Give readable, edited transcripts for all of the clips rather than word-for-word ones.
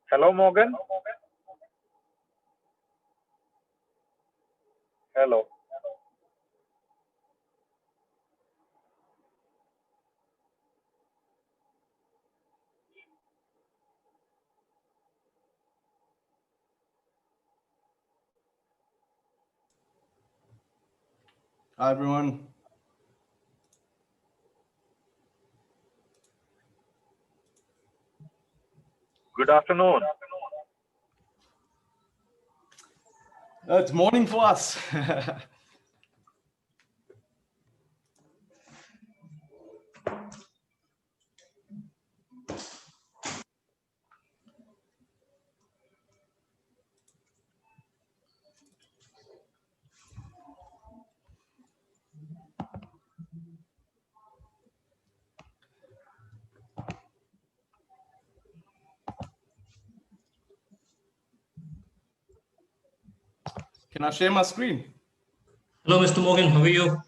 Hello, Mogen. Hello. Hi, everyone. Good afternoon. It's morning for us. Can I share my screen? Hello, Mr. Mogen. How are you?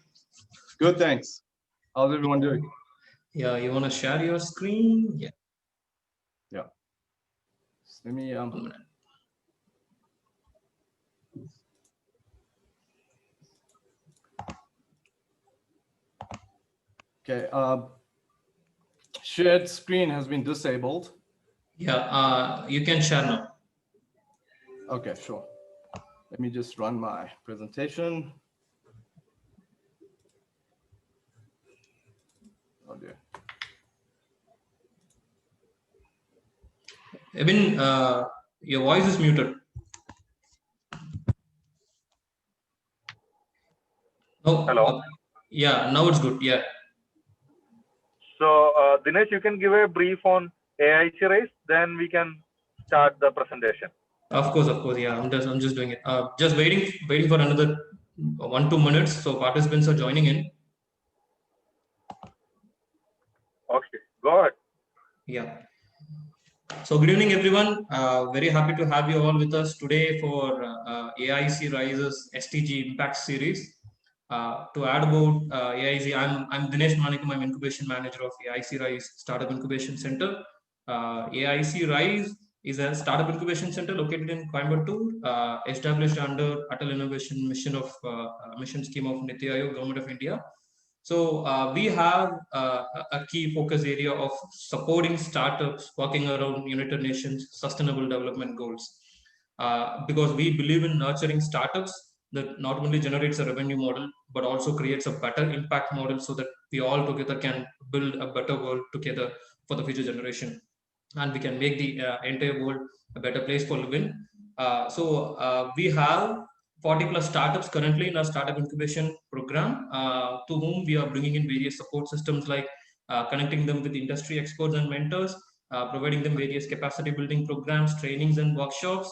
Good, thanks. How's everyone doing? Yeah, you want to share your screen? Yeah. Yeah. Let me. 1 minute. Okay. Shared screen has been disabled. Yeah, you can share now. Okay, sure. Let me just run my presentation. Oh dear. Eben, your voice is muted. Oh, Hello. Yeah, now it's good. Yeah. So, Dinesh, you can give a brief on AIC Raise, then we can start the presentation. Of course. Yeah, I'm just doing it. Just waiting for another 1-2 minutes. So participants are joining in. Okay, go ahead. Yeah. So good evening, everyone. Very happy to have you all with us today for AIC Rise's SDG Impact Series. To add about AIC, I'm Dinesh Manikum. I'm Incubation Manager of AIC Rise Startup Incubation Center. AIC Rise is a startup incubation center located in Coimbatore, established under Atal Innovation Mission of Mission Scheme of Niti Aayog, Government of India. So we have a key focus area of supporting startups working around United Nations Sustainable Development Goals, because we believe in nurturing startups that not only generates a revenue model, but also creates a better impact model so that we all together can build a better world together for the future generation. And we can make the entire world a better place for living. So we have 40 plus startups currently in our startup incubation program, to whom we are bringing in various support systems like connecting them with industry experts and mentors, providing them various capacity building programs, trainings and workshops,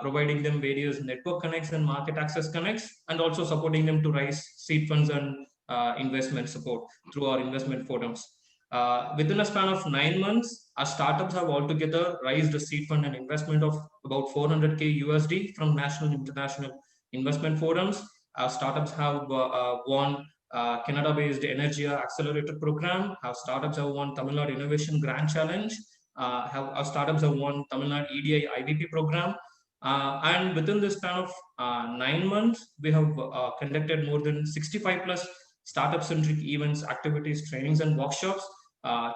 providing them various network connects and market access connects, and also supporting them to raise seed funds and investment support through our investment forums. Within a span of 9 months, our startups have altogether raised a seed fund and investment of about 400K USD from national and international investment forums. Our startups have won Canada-based Energia Accelerator Program. Our startups have won Tamil Nadu Innovation Grand Challenge. Our startups have won Tamil Nadu EDI IBP program. And within this span of 9 months, we have conducted more than 65 plus startup-centric events, activities, trainings, and workshops,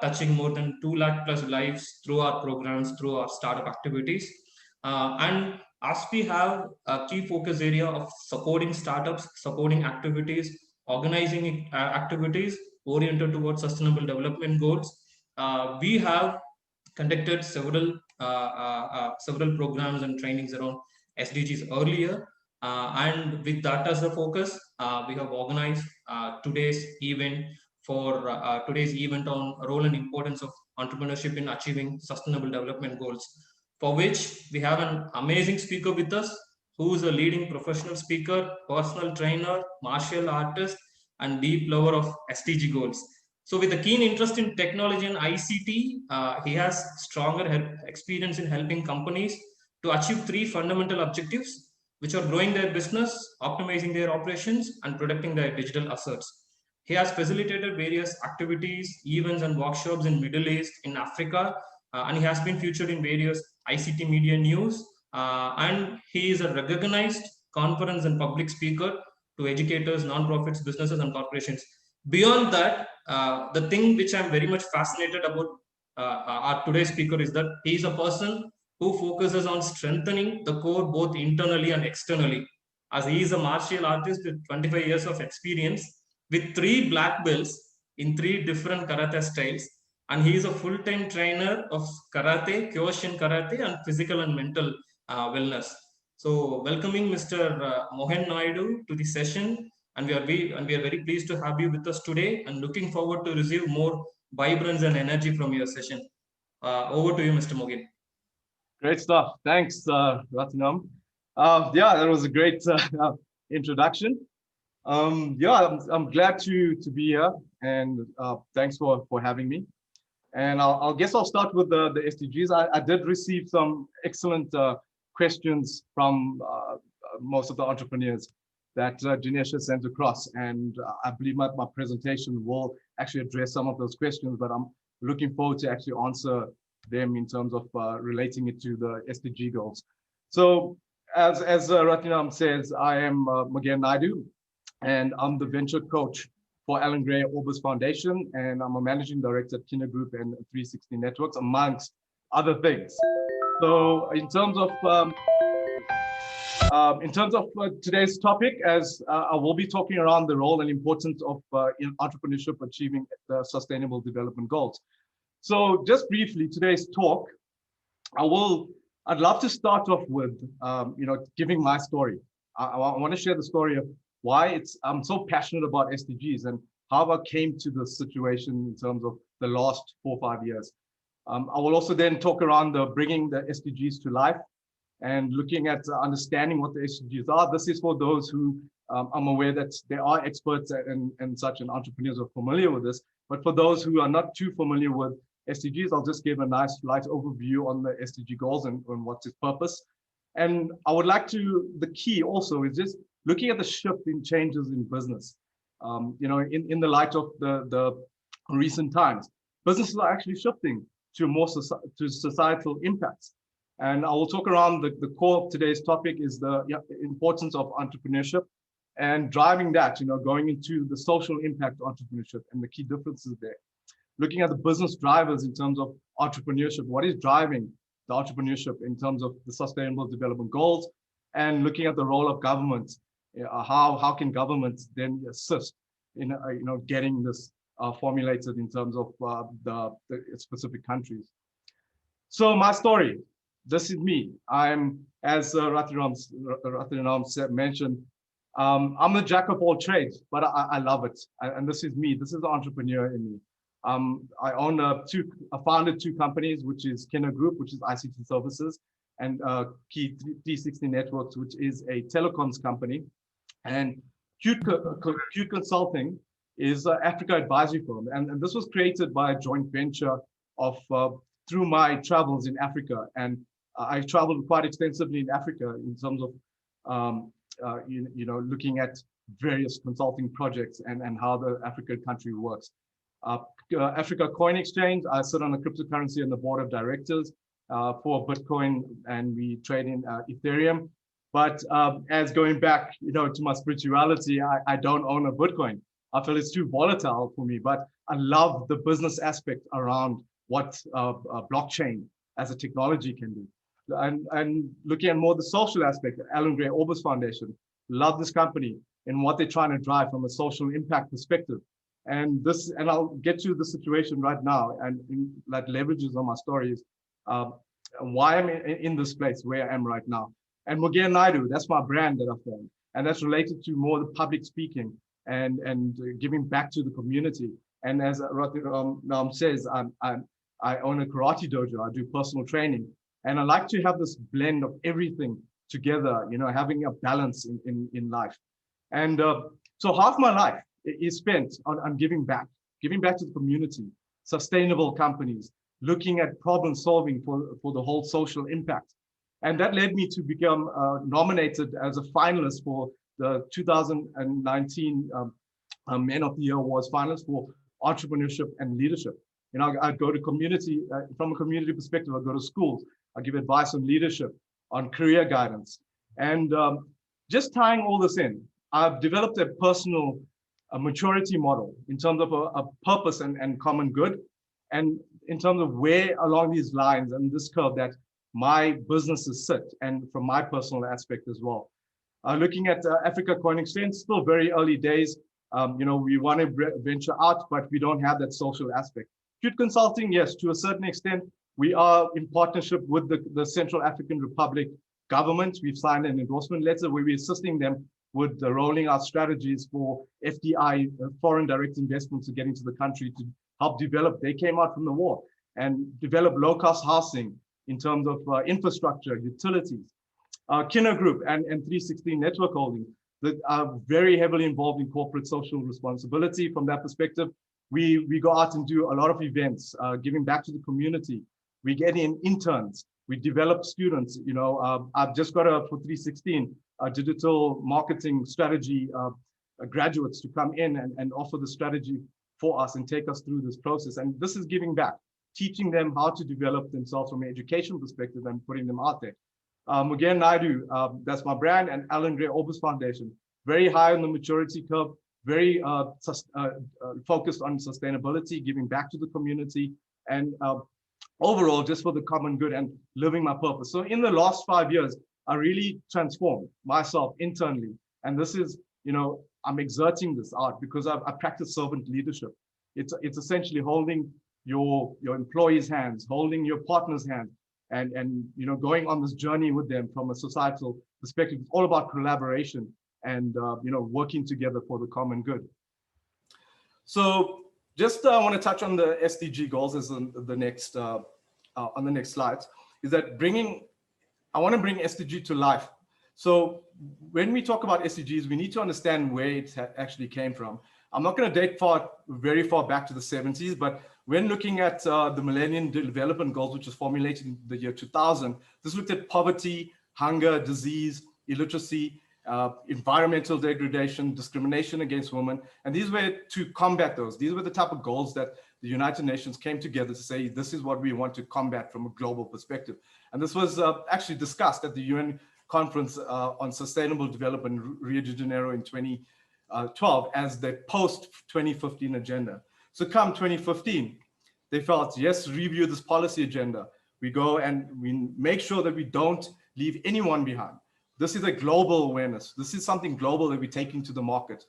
touching more than 2 lakh plus lives through our programs, through our startup activities. And as we have a key focus area of supporting startups, supporting activities, organizing activities oriented towards sustainable development goals, we have conducted several programs and trainings around SDGs earlier. And with that as a focus, we have organized today's event on role and importance of entrepreneurship in achieving sustainable development goals, for which we have an amazing speaker with us who is a leading professional speaker, personal trainer, martial artist, and deep lover of SDG goals. So with a keen interest in technology and ICT, he has stronger experience in helping companies to achieve three fundamental objectives, which are growing their business, optimizing their operations, and protecting their digital assets. He has facilitated various activities, events, and workshops in Middle East, in Africa, and he has been featured in various ICT media news. And he is a recognized conference and public speaker to educators, non-profits, businesses, and corporations. Beyond that, the thing which I'm very much fascinated about our today's speaker is that he is a person who focuses on strengthening the core both internally and externally. As he is a martial artist with 25 years of experience, with 3 black belts in 3 different karate styles, and he is a full-time trainer of karate, Kyokushin karate, and physical and mental wellness. So, welcoming Mr. Mogen Naidoo to the session, and we are very pleased to have you with us today, and looking forward to receive more vibrance and energy from your session. Over to you, Mr. Mogen. Great stuff. Thanks, Ratnam. Yeah, that was a great introduction. Yeah, I'm glad to be here, and thanks for having me. And I'll guess I'll start with the SDGs. I did receive some excellent questions from most of the entrepreneurs that Dinesh has sent across, and I believe my presentation will actually address some of those questions, but I'm looking forward to actually answer them in terms of relating it to the SDG goals. So as Ratnam says, I am Mogen Naidoo, and I'm the venture coach for Alan Gray Orbis Foundation, and I'm a managing director at Kina Group and 360 Networks, amongst other things. So in terms of today's topic, as I will be talking around the role and importance of in entrepreneurship achieving the Sustainable Development Goals. So just briefly, today's talk, I'd love to start off with giving my story. I want to share the story of why I'm so passionate about SDGs and how I came to the situation in terms of the last 4 or 5 years. I will also then talk around bringing the SDGs to life and looking at understanding what the SDGs are. This is for those who I'm aware that there are experts and such and entrepreneurs are familiar with this, but for those who are not too familiar with SDGs, I'll just give a nice light overview on the SDG goals and what's its purpose. And I would like the key also is just looking at the shift in changes in business. In the light of the recent times, businesses are actually shifting to more societal impacts. And I will talk around the core of today's topic is the importance of entrepreneurship and driving that, going into the social impact of entrepreneurship and the key differences there. Looking at the business drivers in terms of entrepreneurship, what is driving the entrepreneurship in terms of the Sustainable Development Goals, and looking at the role of government. How can governments then assist in getting this formulated in terms of the specific countries. So my story, this is me. I'm, as Ratnam mentioned, I'm a jack of all trades, but I love it. And this is me. This is the entrepreneur in me. I founded 2 companies, which is Kina Group, which is ICT services, and Key 360 Networks, which is a telecoms company. And Q Consulting is an Africa advisory firm. And this was created by a joint venture of through my travels in Africa. And I traveled quite extensively in Africa in terms of looking at various consulting projects and how the African country works. Africa Coin Exchange, I sit on a cryptocurrency and the board of directors for Bitcoin, and we trade in Ethereum. But as going back, to my spirituality, I don't own a Bitcoin. I feel it's too volatile for me, but I love the business aspect around what blockchain as a technology can do. And looking at more the social aspect, Alan Gray Orbis Foundation, love this company and what they're trying to drive from a social impact perspective. And I'll get to the situation right now, and that leverages on my stories, why I'm in this place where I am right now. And Mogen Naidoo, that's my brand that I formed, and that's related to more the public speaking and giving back to the community. And as Ratnam says, I own a karate dojo. I do personal training, and I like to have this blend of everything together, having a balance in life. And so half my life is spent on giving back to the community, sustainable companies, looking at problem solving for the whole social impact. And that led me to become nominated as a finalist for the 2019 Men of the Year Awards finalist for entrepreneurship and leadership. I go to community, from a community perspective, I go to schools, I give advice on leadership, on career guidance. And just tying all this in, I've developed a personal maturity model in terms of a purpose and common good. And in terms of where along these lines and this curve that my businesses sit, and from my personal aspect as well. Looking at Africa Coin Exchange, still very early days. We want to venture out, but we don't have that social aspect. Cute Consulting, yes, to a certain extent, we are in partnership with the Central African Republic government. We've signed an endorsement letter where we're assisting them with rolling out strategies for FDI, foreign direct investments, to get into the country to help develop. They came out from the war and develop low-cost housing in terms of infrastructure, utilities. Kinner Group and 316 Network Holding that are very heavily involved in corporate social responsibility. From that perspective, we go out and do a lot of events, giving back to the community. We get in interns, we develop students. I've just got for 316 digital marketing strategy graduates to come in and offer the strategy for us and take us through this process. And this is giving back, teaching them how to develop themselves from an education perspective and putting them out there. Mogen Naidoo, that's my brand, and Alan Gray Orbis Foundation, very high on the maturity curve, very focused on sustainability, giving back to the community, and overall just for the common good and living my purpose. So in the last 5 years, I really transformed myself internally. And this is, I'm exerting this out because I practice servant leadership. It's essentially holding your employees' hands, holding your partner's hand, and going on this journey with them from a societal perspective. It's all about collaboration and working together for the common good. So just I want to touch on the SDG goals as on the next slides. Is that I want to bring SDG to life. So when we talk about SDGs, we need to understand where it actually came from. I'm not going to date very far back to the 70s, but when looking at the Millennium Development Goals, which was formulated in the year 2000, this looked at poverty, hunger, disease, illiteracy, environmental degradation, discrimination against women. And these were to combat those. These were the type of goals that the United Nations came together to say, this is what we want to combat from a global perspective. And this was actually discussed at the UN Conference on Sustainable Development in Rio de Janeiro in 2012 as the post-2015 agenda. So come 2015, they felt, yes, review this policy agenda. We go and we make sure that we don't leave anyone behind. This is a global awareness. This is something global that we're taking to the market.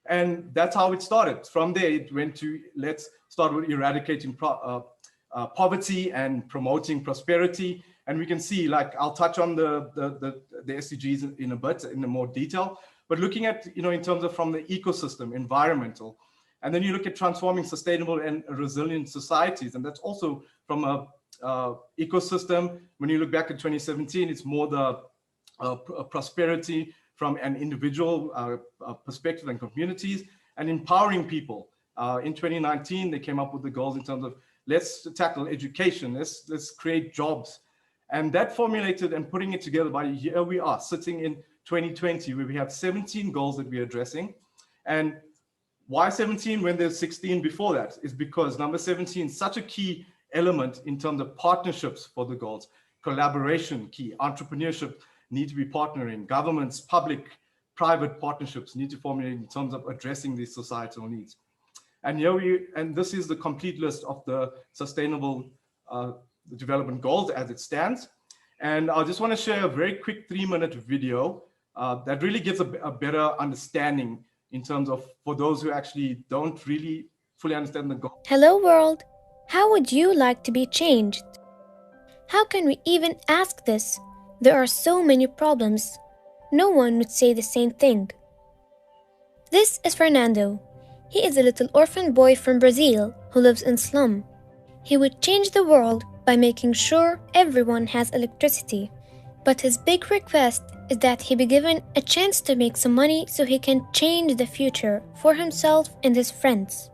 And that's how it started. From there, it went to, let's start with eradicating poverty and promoting prosperity. And we can see, like, I'll touch on the SDGs in a bit, in more detail, but looking at, in terms of from the ecosystem, environmental, and then you look at transforming sustainable and resilient societies. And that's also from a ecosystem. When you look back at 2017, it's more the prosperity from an individual perspective and communities, and empowering people. In 2019, they came up with the goals in terms of, let's tackle education, let's create jobs. And that formulated and putting it together by here we are sitting in 2020, where we have 17 goals that we're addressing. And why 17 when there's 16 before that? Is because number 17 is such a key element in terms of partnerships for the goals. Collaboration, key. Entrepreneurship need to be partnering. Governments, public, private partnerships need to formulate in terms of addressing these societal needs. And this is the complete list of the sustainable development goals as it stands. And I just want to share a very quick 3-minute video that really gives a better understanding in terms of, for those who actually don't really fully understand the goal. Hello world, how would you like to be changed? How can we even ask this? There are so many problems. No one would say the same thing. This is Fernando. He is a little orphan boy from Brazil who lives in slum. He would change the world by making sure everyone has electricity. But his big request is that he be given a chance to make some money so he can change the future for himself and his friends.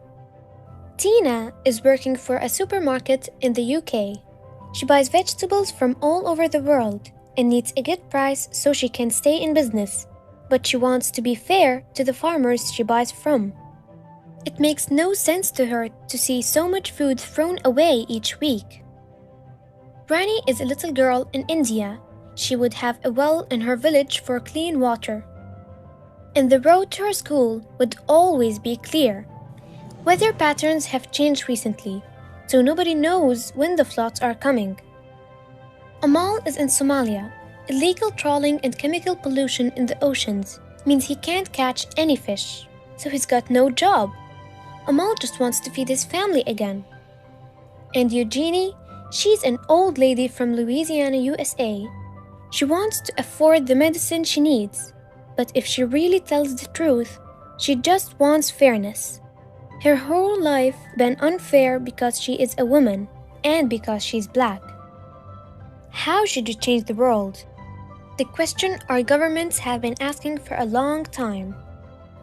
Tina is working for a supermarket in the UK. She buys vegetables from all over the world and needs a good price so she can stay in business, but she wants to be fair to the farmers she buys from. It makes no sense to her to see so much food thrown away each week. Rani is a little girl in India. She would have a well in her village for clean water. And the road to her school would always be clear. Weather patterns have changed recently, so nobody knows when the floods are coming. Amal is in Somalia. Illegal trawling and chemical pollution in the oceans means he can't catch any fish, so he's got no job. Amal just wants to feed his family again. And Eugenie, she's an old lady from Louisiana, USA. She wants to afford the medicine she needs, but if she really tells the truth, she just wants fairness. Her whole life been unfair because she is a woman and because she's black. How should you change the world? The question our governments have been asking for a long time.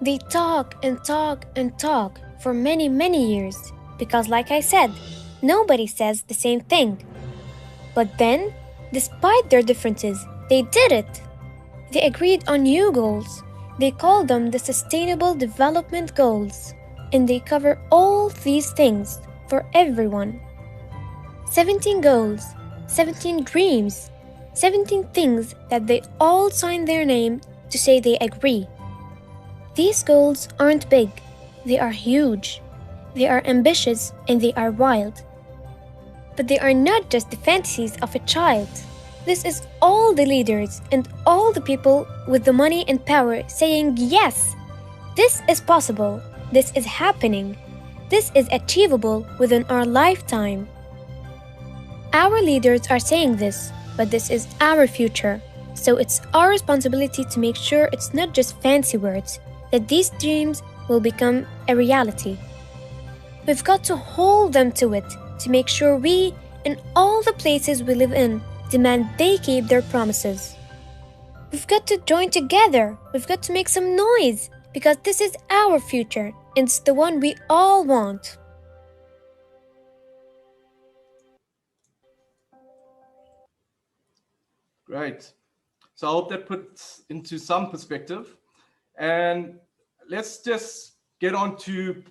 They talk and talk and talk for many, many years because, like I said, nobody says the same thing. But then, despite their differences, they did it. They agreed on new goals. They call them the Sustainable Development Goals, and they cover all these things for everyone. 17 goals, 17 dreams, 17 things that they all sign their name to say they agree. These goals aren't big, they are huge. They are ambitious and they are wild. But they are not just the fantasies of a child. This is all the leaders and all the people with the money and power saying, yes, this is possible, this is happening, this is achievable within our lifetime. Our leaders are saying this, but this is our future, so it's our responsibility to make sure it's not just fancy words, that these dreams will become a reality. We've got to hold them to it to make sure we, in all the places we live in, demand they keep their promises. We've got to join together. We've got to make some noise because this is our future and it's the one we all want. Great. So I hope that puts into some perspective. And let's just get on to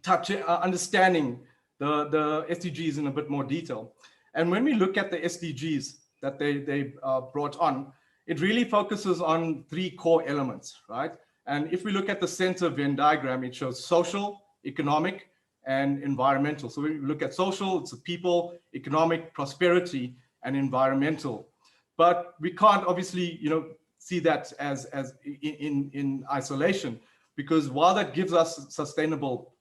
understanding the SDGs in a bit more detail. And when we look at the SDGs that they brought on, it really focuses on three core elements, right? And if we look at the center Venn diagram, it shows social, economic, and environmental. So when we look at social, it's the people, economic, prosperity, and environmental. But we can't obviously, see that as in isolation, because while that gives us sustainable,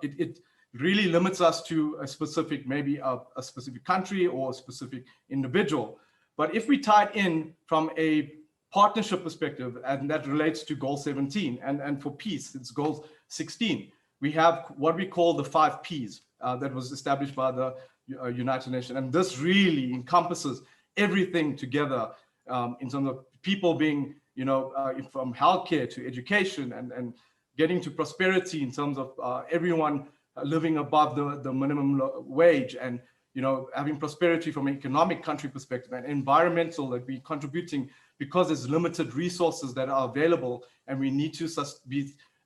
it really limits us to a specific, maybe a specific country or a specific individual. But if we tie it in from a partnership perspective, and that relates to goal 17, and for peace, it's goal 16, we have what we call the 5 Ps that was established by the United Nations. And this really encompasses everything together in terms of people being, from healthcare to education and getting to prosperity in terms of everyone living above the minimum wage, and having prosperity from an economic country perspective, and environmental, that we're contributing because there's limited resources that are available and we need to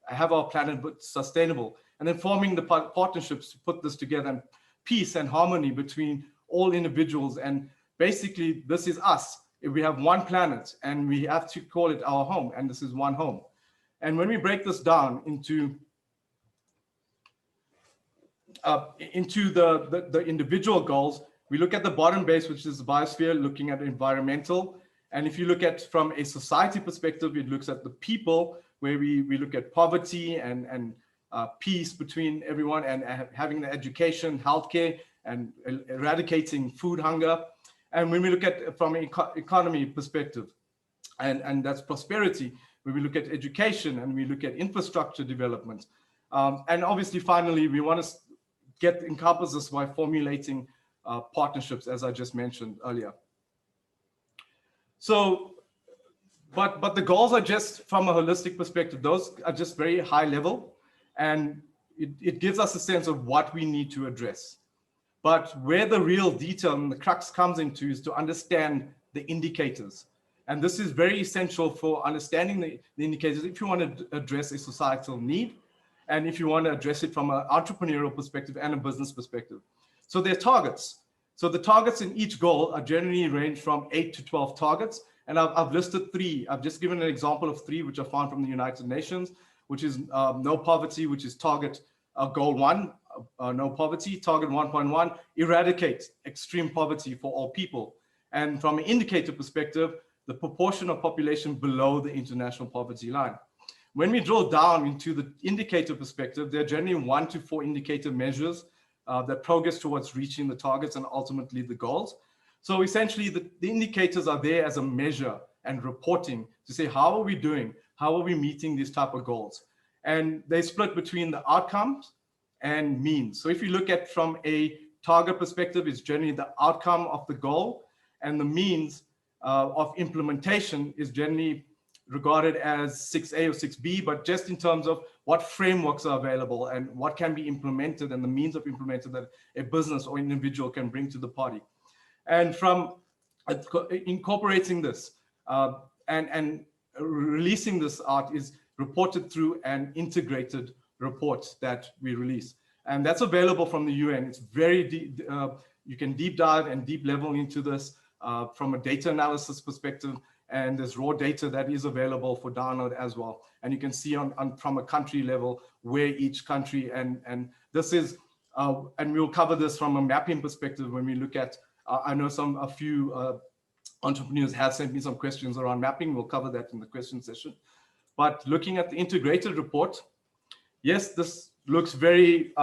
have our planet sustainable, and then forming the partnerships to put this together, and peace and harmony between all individuals. And basically this is us. If we have one planet and we have to call it our home, and this is one home. And when we break this down into the individual goals, we look at the bottom base, which is the biosphere, looking at environmental. And if you look at from a society perspective, it looks at the people, where we look at poverty and peace between everyone, and having the education, healthcare, and eradicating food hunger. And when we look at from an economy perspective, and that's prosperity, when we look at education and we look at infrastructure development. And obviously, finally, we want to encompass this by formulating partnerships, as I just mentioned earlier. So, but the goals are just from a holistic perspective. Those are just very high level, and it gives us a sense of what we need to address. But where the real detail and the crux comes into is to understand the indicators. And this is very essential for understanding the indicators if you want to address a societal need, and if you want to address it from an entrepreneurial perspective and a business perspective. So there are targets. So the targets in each goal are generally range from 8 to 12 targets. And I've listed 3. I've just given an example of 3, which I found from the United Nations, which is no poverty, which is target goal 1, no poverty. Target 1.1, eradicate extreme poverty for all people. And from an indicator perspective, the proportion of population below the international poverty line. When we drill down into the indicator perspective, there are generally 1 to 4 indicator measures that progress towards reaching the targets and ultimately the goals. So essentially, the indicators are there as a measure and reporting to say, how are we doing? How are we meeting these type of goals? And they split between the outcomes and means. So if you look at from a target perspective, it's generally the outcome of the goal, and the means of implementation is generally regarded as 6A or 6B, but just in terms of what frameworks are available and what can be implemented and the means of implementing that a business or individual can bring to the party. And from incorporating this and releasing this out is reported through an integrated report that we release. And that's available from the UN. It's very deep, you can deep dive and deep level into this from a data analysis perspective, and there's raw data that is available for download as well. And you can see on from a country level where each country, and this is, and we'll cover this from a mapping perspective when we look at, I know a few entrepreneurs have sent me some questions around mapping. We'll cover that in the question session. But looking at the integrated report, yes, this looks very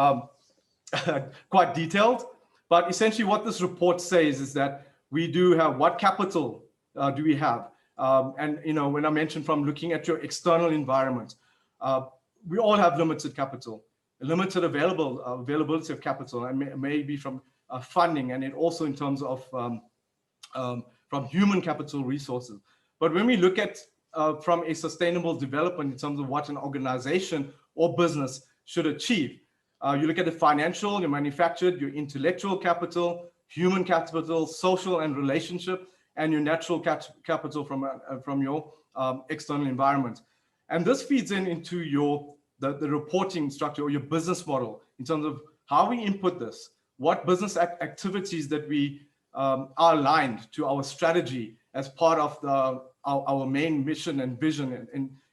quite detailed, but essentially what this report says is that we do have, what capital do we have? And when I mentioned from looking at your external environment, we all have limited capital, limited availability of capital, and maybe from funding, and it also in terms of from human capital resources. But when we look at from a sustainable development in terms of what an organization or business should achieve, you look at the financial, your manufactured, your intellectual capital, human capital, social and relationship, and your natural capital from your external environment. And this feeds into the reporting structure or your business model in terms of how we input this, what business activities that we are aligned to our strategy as part of our main mission and vision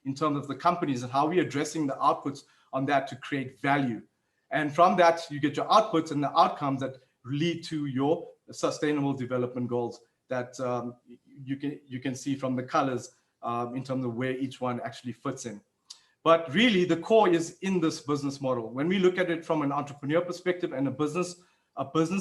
in terms of the companies, and how we're addressing the outputs on that to create value. And from that, you get your outputs and the outcomes that lead to your sustainable development goals that you can see from the colors in terms of where each one actually fits in. But really, the core is in this business model. When we look at it from an entrepreneur perspective and a business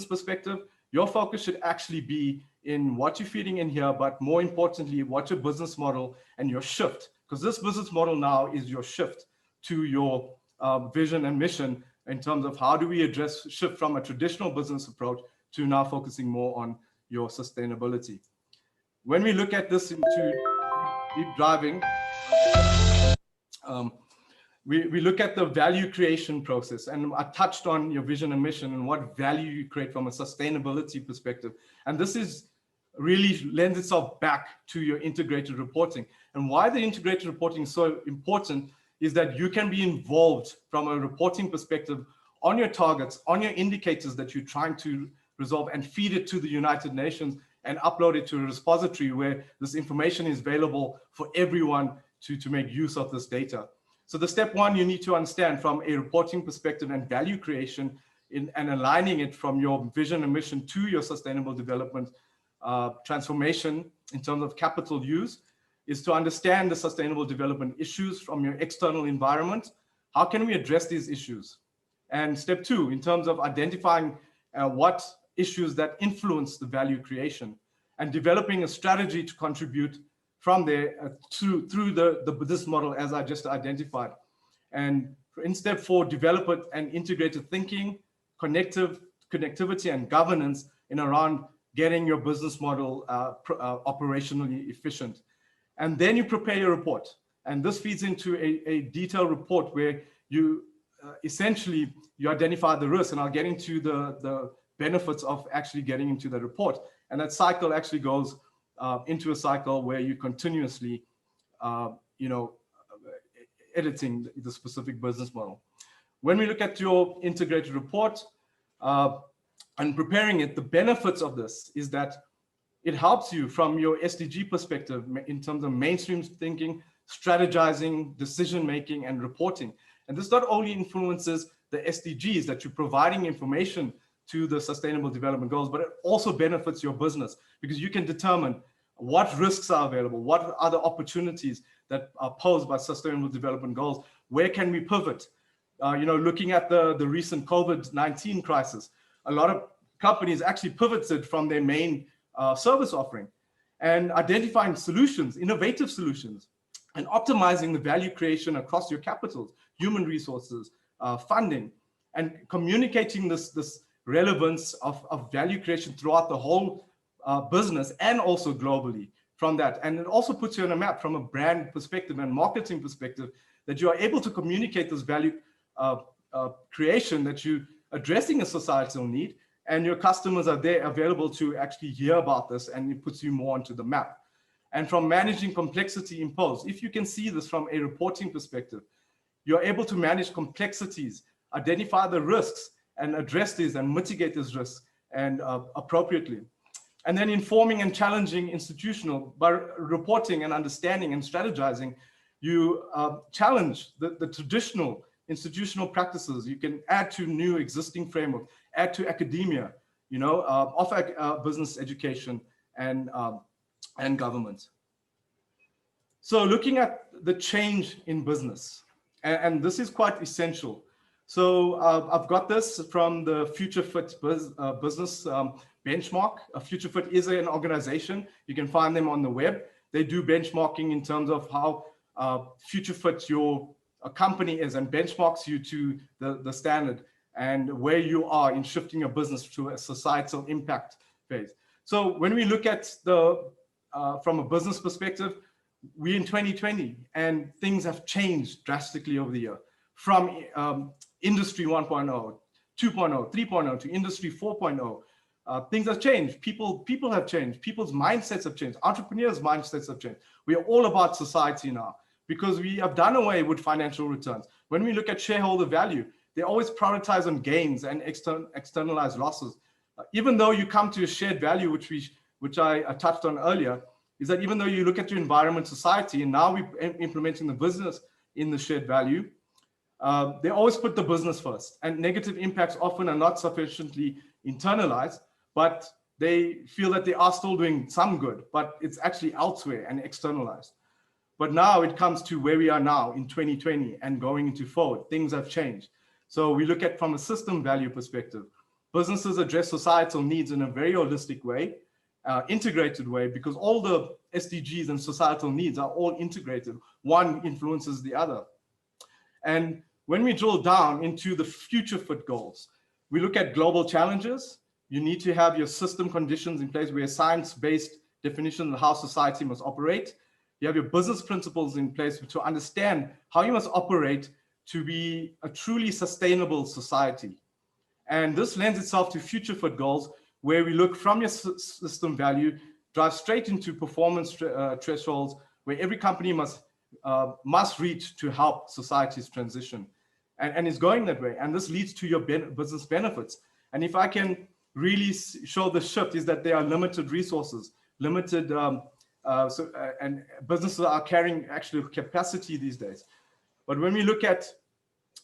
perspective, your focus should actually be in what you're feeding in here, but more importantly, what your business model and your shift, because this business model now is your shift to your vision and mission in terms of how do we shift from a traditional business approach to now focusing more on your sustainability. When we look at this into deep driving, we look at the value creation process, and I touched on your vision and mission and what value you create from a sustainability perspective. And this is really lends itself back to your integrated reporting. And why the integrated reporting is so important is that you can be involved from a reporting perspective on your targets, on your indicators that you're trying to resolve, and feed it to the United Nations and upload it to a repository where this information is available for everyone to make use of this data. So the step one, you need to understand from a reporting perspective and value creation and aligning it from your vision and mission to your sustainable development transformation in terms of capital use, is to understand the sustainable development issues from your external environment. How can we address these issues? And step two, in terms of identifying what issues that influence the value creation and developing a strategy to contribute from there through the business model as I just identified. And in step four, develop it and integrated thinking, connectivity and governance in around getting your business model operationally efficient. And then you prepare your report. And this feeds into a detailed report where you essentially you identify the risks. And I'll get into the benefits of actually getting into the report. And that cycle actually goes into a cycle where you continuously, editing the specific business model. When we look at your integrated report and preparing it, the benefits of this is that it helps you from your SDG perspective in terms of mainstream thinking, strategizing, decision-making, and reporting. And this not only influences the SDGs that you're providing information to the Sustainable Development Goals, but it also benefits your business because you can determine what risks are available, what are the opportunities that are posed by Sustainable Development Goals, where can we pivot? Looking at the recent COVID-19 crisis, a lot of companies actually pivoted from their main service offering and identifying solutions, innovative solutions, and optimizing the value creation across your capitals, human resources, funding, and communicating this relevance of value creation throughout the whole business and also globally from that. And it also puts you on a map from a brand perspective and marketing perspective that you are able to communicate this value creation, that you're addressing a societal need, and your customers are there available to actually hear about this, and it puts you more onto the map. And from managing complexity imposed, if you can see this from a reporting perspective, you're able to manage complexities, identify the risks, and address these and mitigate these risks and appropriately. And then informing and challenging institutional, by reporting and understanding and strategizing, you challenge the traditional institutional practices. You can add to new existing framework, add to academia, offer business education and government. So looking at the change in business, and this is quite essential. So I've got this from the Future Fit business benchmark. Future Fit is an organization. You can find them on the web. They do benchmarking in terms of how Future Fit your company is and benchmarks you to the standard and where you are in shifting your business to a societal impact phase. So when we look at from a business perspective, we're in 2020 and things have changed drastically over the year from industry 1.0, 2.0, 3.0 to industry 4.0. Things have changed. People have changed. People's mindsets have changed. Entrepreneurs' mindsets have changed. We are all about society now because we have done away with financial returns. When we look at shareholder value, they always prioritize on gains and externalize losses. Even though you come to a shared value, which I touched on earlier, is that even though you look at your environment, society, and now we're implementing the business in the shared value, they always put the business first, and negative impacts often are not sufficiently internalized, but they feel that they are still doing some good, but it's actually elsewhere and externalized. But now it comes to where we are now in 2020 and going into forward, things have changed. So we look at from a system value perspective, businesses address societal needs in a very holistic way, integrated way, because all the SDGs and societal needs are all integrated. One influences the other. And when we drill down into the future fit goals, we look at global challenges. You need to have your system conditions in place where science-based definition of how society must operate. You have your business principles in place to understand how you must operate to be a truly sustainable society. And this lends itself to future fit goals where we look from your system value, drive straight into performance thresholds where every company must reach to help society's transition. And it's going that way. And this leads to your business benefits. And if I can really show the shift is that there are limited resources, limited, and businesses are carrying actually capacity these days. But when we look at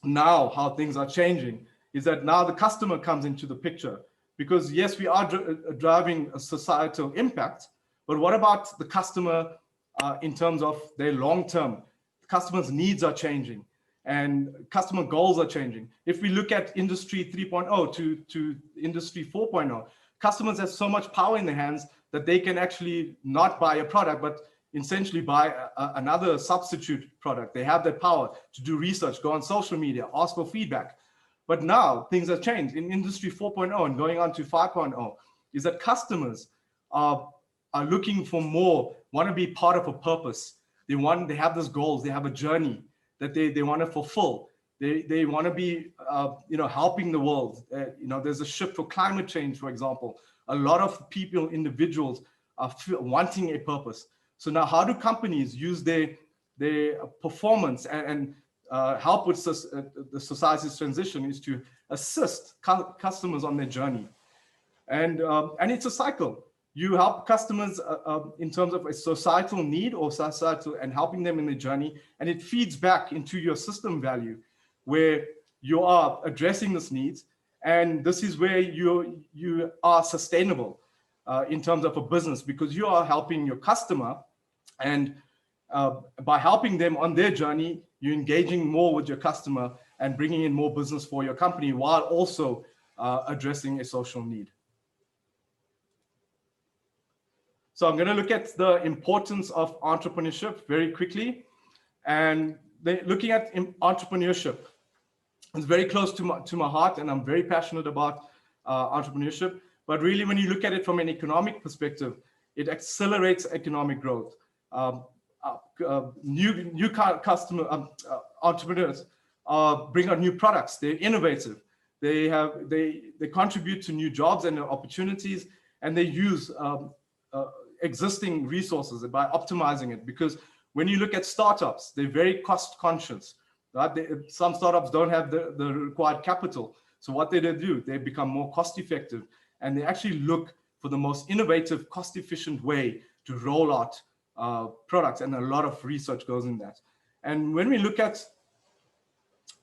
now how things are changing, is that now the customer comes into the picture. Because yes, we are driving a societal impact, but what about the customer in terms of their long-term? Customers' needs are changing and customer goals are changing. If we look at industry 3.0 to industry 4.0, customers have so much power in their hands that they can actually not buy a product, but essentially buy another substitute product. They have that power to do research, go on social media, ask for feedback. But now things have changed in industry 4.0 and going on to 5.0. is that customers are looking for more, want to be part of a purpose. They have those goals, they have a journey that they want to fulfill. They want to be, helping the world. There's a shift for climate change, for example. A lot of people, individuals are wanting a purpose. So now how do companies use their performance and help with the society's transition is to assist customers on their journey. And it's a cycle. You help customers in terms of a societal need or societal and helping them in their journey, and it feeds back into your system value where you are addressing these needs. And this is where you are sustainable in terms of a business, because you are helping your customer, and by helping them on their journey, you're engaging more with your customer and bringing in more business for your company while also addressing a social need. So I'm going to look at the importance of entrepreneurship very quickly. And looking at entrepreneurship is very close to my heart, and I'm very passionate about entrepreneurship. But really, when you look at it from an economic perspective, it accelerates economic growth. New customer entrepreneurs bring out new products. They're innovative. They contribute to new jobs and opportunities, and they use existing resources by optimizing it. Because when you look at startups, they're very cost conscious. Right? Some startups don't have the required capital. So what they do, they become more cost effective, and they actually look for the most innovative, cost efficient way to roll out products, and a lot of research goes in that. And when we look at,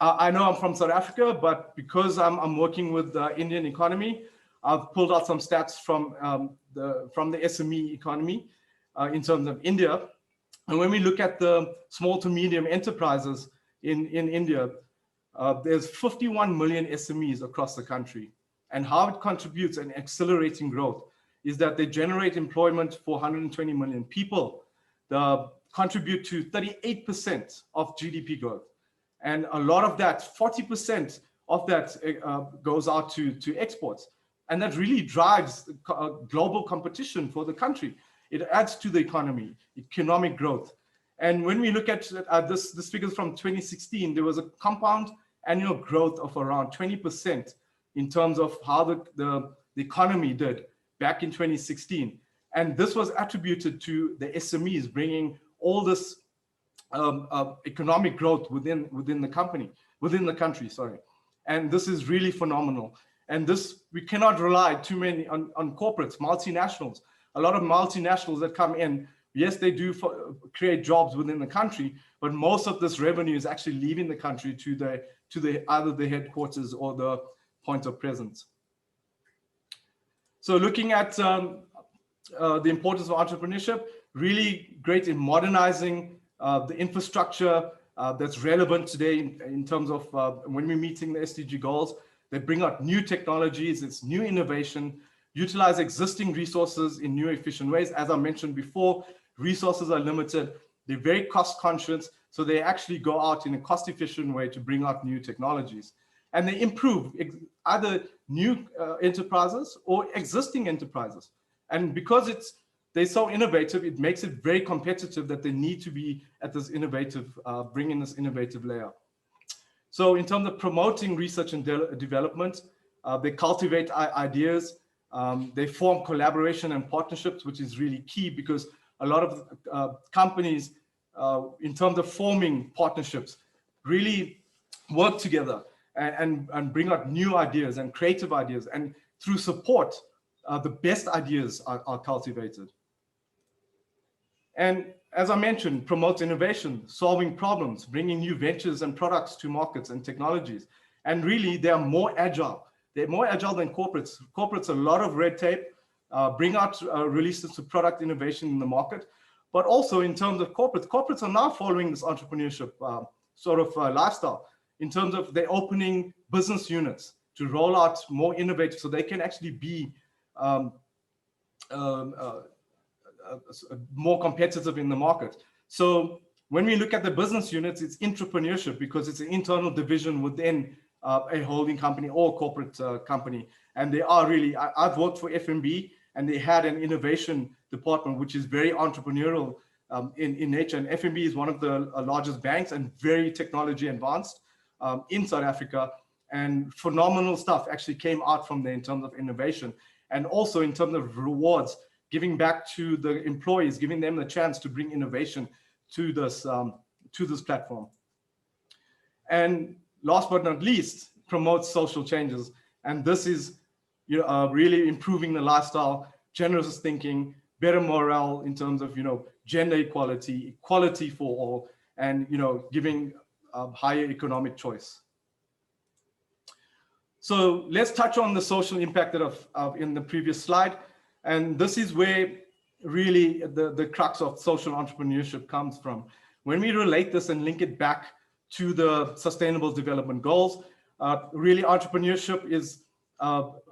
I know I'm from South Africa, but because I'm working with the Indian economy, I've pulled out some stats from the SME economy in terms of India. And when we look at the small to medium enterprises in India, there's 51 million SMEs across the country. And how it contributes and accelerating growth is that they generate employment for 120 million people. They contribute to 38% of GDP growth. And a lot of that, 40% of that goes out to exports. And that really drives global competition for the country. It adds to the economy, economic growth. And when we look at this figures from 2016, there was a compound annual growth of around 20% in terms of how the economy did back in 2016. And this was attributed to the SMEs bringing all this economic growth within the country, sorry. And this is really phenomenal. And this, we cannot rely too many on corporates, multinationals. A lot of multinationals that come in, yes, they do create jobs within the country, but most of this revenue is actually leaving the country to either the headquarters or the point of presence. So looking at the importance of entrepreneurship, really great in modernizing the infrastructure that's relevant today in terms of when we're meeting the SDG goals. They bring out new technologies, it's new innovation, utilize existing resources in new efficient ways. As I mentioned before, resources are limited. They're very cost conscious, so they actually go out in a cost efficient way to bring out new technologies. And they improve either new enterprises or existing enterprises. And because they're so innovative, it makes it very competitive that they need to be at this innovative, bring in this innovative layer. So in terms of promoting research and development, they cultivate ideas, they form collaboration and partnerships, which is really key because a lot of companies, in terms of forming partnerships, really work together and bring out new ideas and creative ideas. And through support, the best ideas are cultivated. And as I mentioned, promote innovation, solving problems, bringing new ventures and products to markets and technologies. And really, they are more agile. They're more agile than corporates. Corporates, a lot of red tape, bring out releases to product innovation in the market. But also in terms of corporates are now following this entrepreneurship sort of lifestyle in terms of they're opening business units to roll out more innovative so they can actually be more competitive in the market. So when we look at the business units, it's entrepreneurship because it's an internal division within a holding company or corporate company. And they are really, I've worked for FNB, and they had an innovation department, which is very entrepreneurial in nature. And FNB is one of the largest banks and very technology advanced in South Africa. And phenomenal stuff actually came out from there in terms of innovation. And also in terms of rewards, giving back to the employees, giving them the chance to bring innovation to this platform. And last but not least, promotes social changes. And this is really improving the lifestyle, generous thinking, better morale in terms of gender equality, equality for all, and giving higher economic choice. So let's touch on the social impact that of in the previous slide. And this is where really the crux of social entrepreneurship comes from. When we relate this and link it back to the Sustainable Development Goals, really entrepreneurship is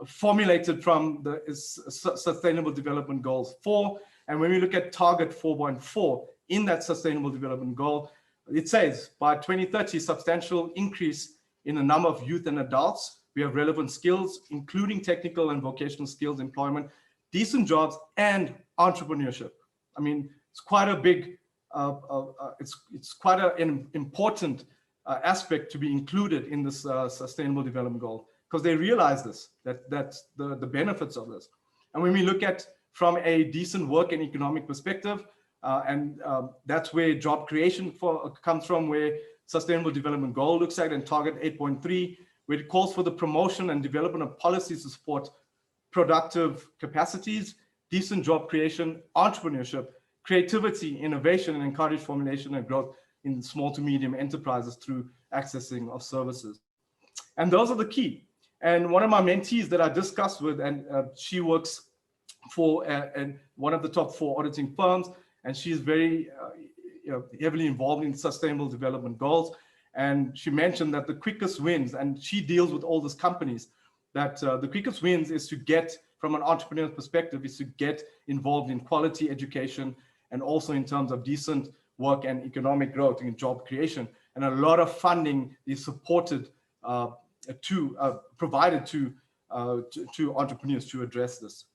formulated from the Sustainable Development Goals 4. And when we look at target 4.4 in that Sustainable Development Goal, it says by 2030, substantial increase in the number of youth and adults. We have relevant skills, including technical and vocational skills, employment, decent jobs, and entrepreneurship. I mean, it's quite a big, it's quite an important aspect to be included in this Sustainable Development Goal, because they realize this, that's the benefits of this. And when we look at from a decent work and economic perspective, and that's where job creation comes from, where Sustainable Development Goal looks at, and target 8.3, where it calls for the promotion and development of policies to support productive capacities, decent job creation, entrepreneurship, creativity, innovation, and encourage formulation and growth in small to medium enterprises through accessing of services. And those are the key. And one of my mentees that I discussed with, and she works for one of the top 4 auditing firms, and she's very heavily involved in Sustainable Development Goals. And she mentioned that the quickest wins, and she deals with all these companies, that the quickest wins is to get, from an entrepreneur's perspective, is to get involved in quality education, and also in terms of decent work and economic growth and job creation. And a lot of funding is supported provided to entrepreneurs to address this.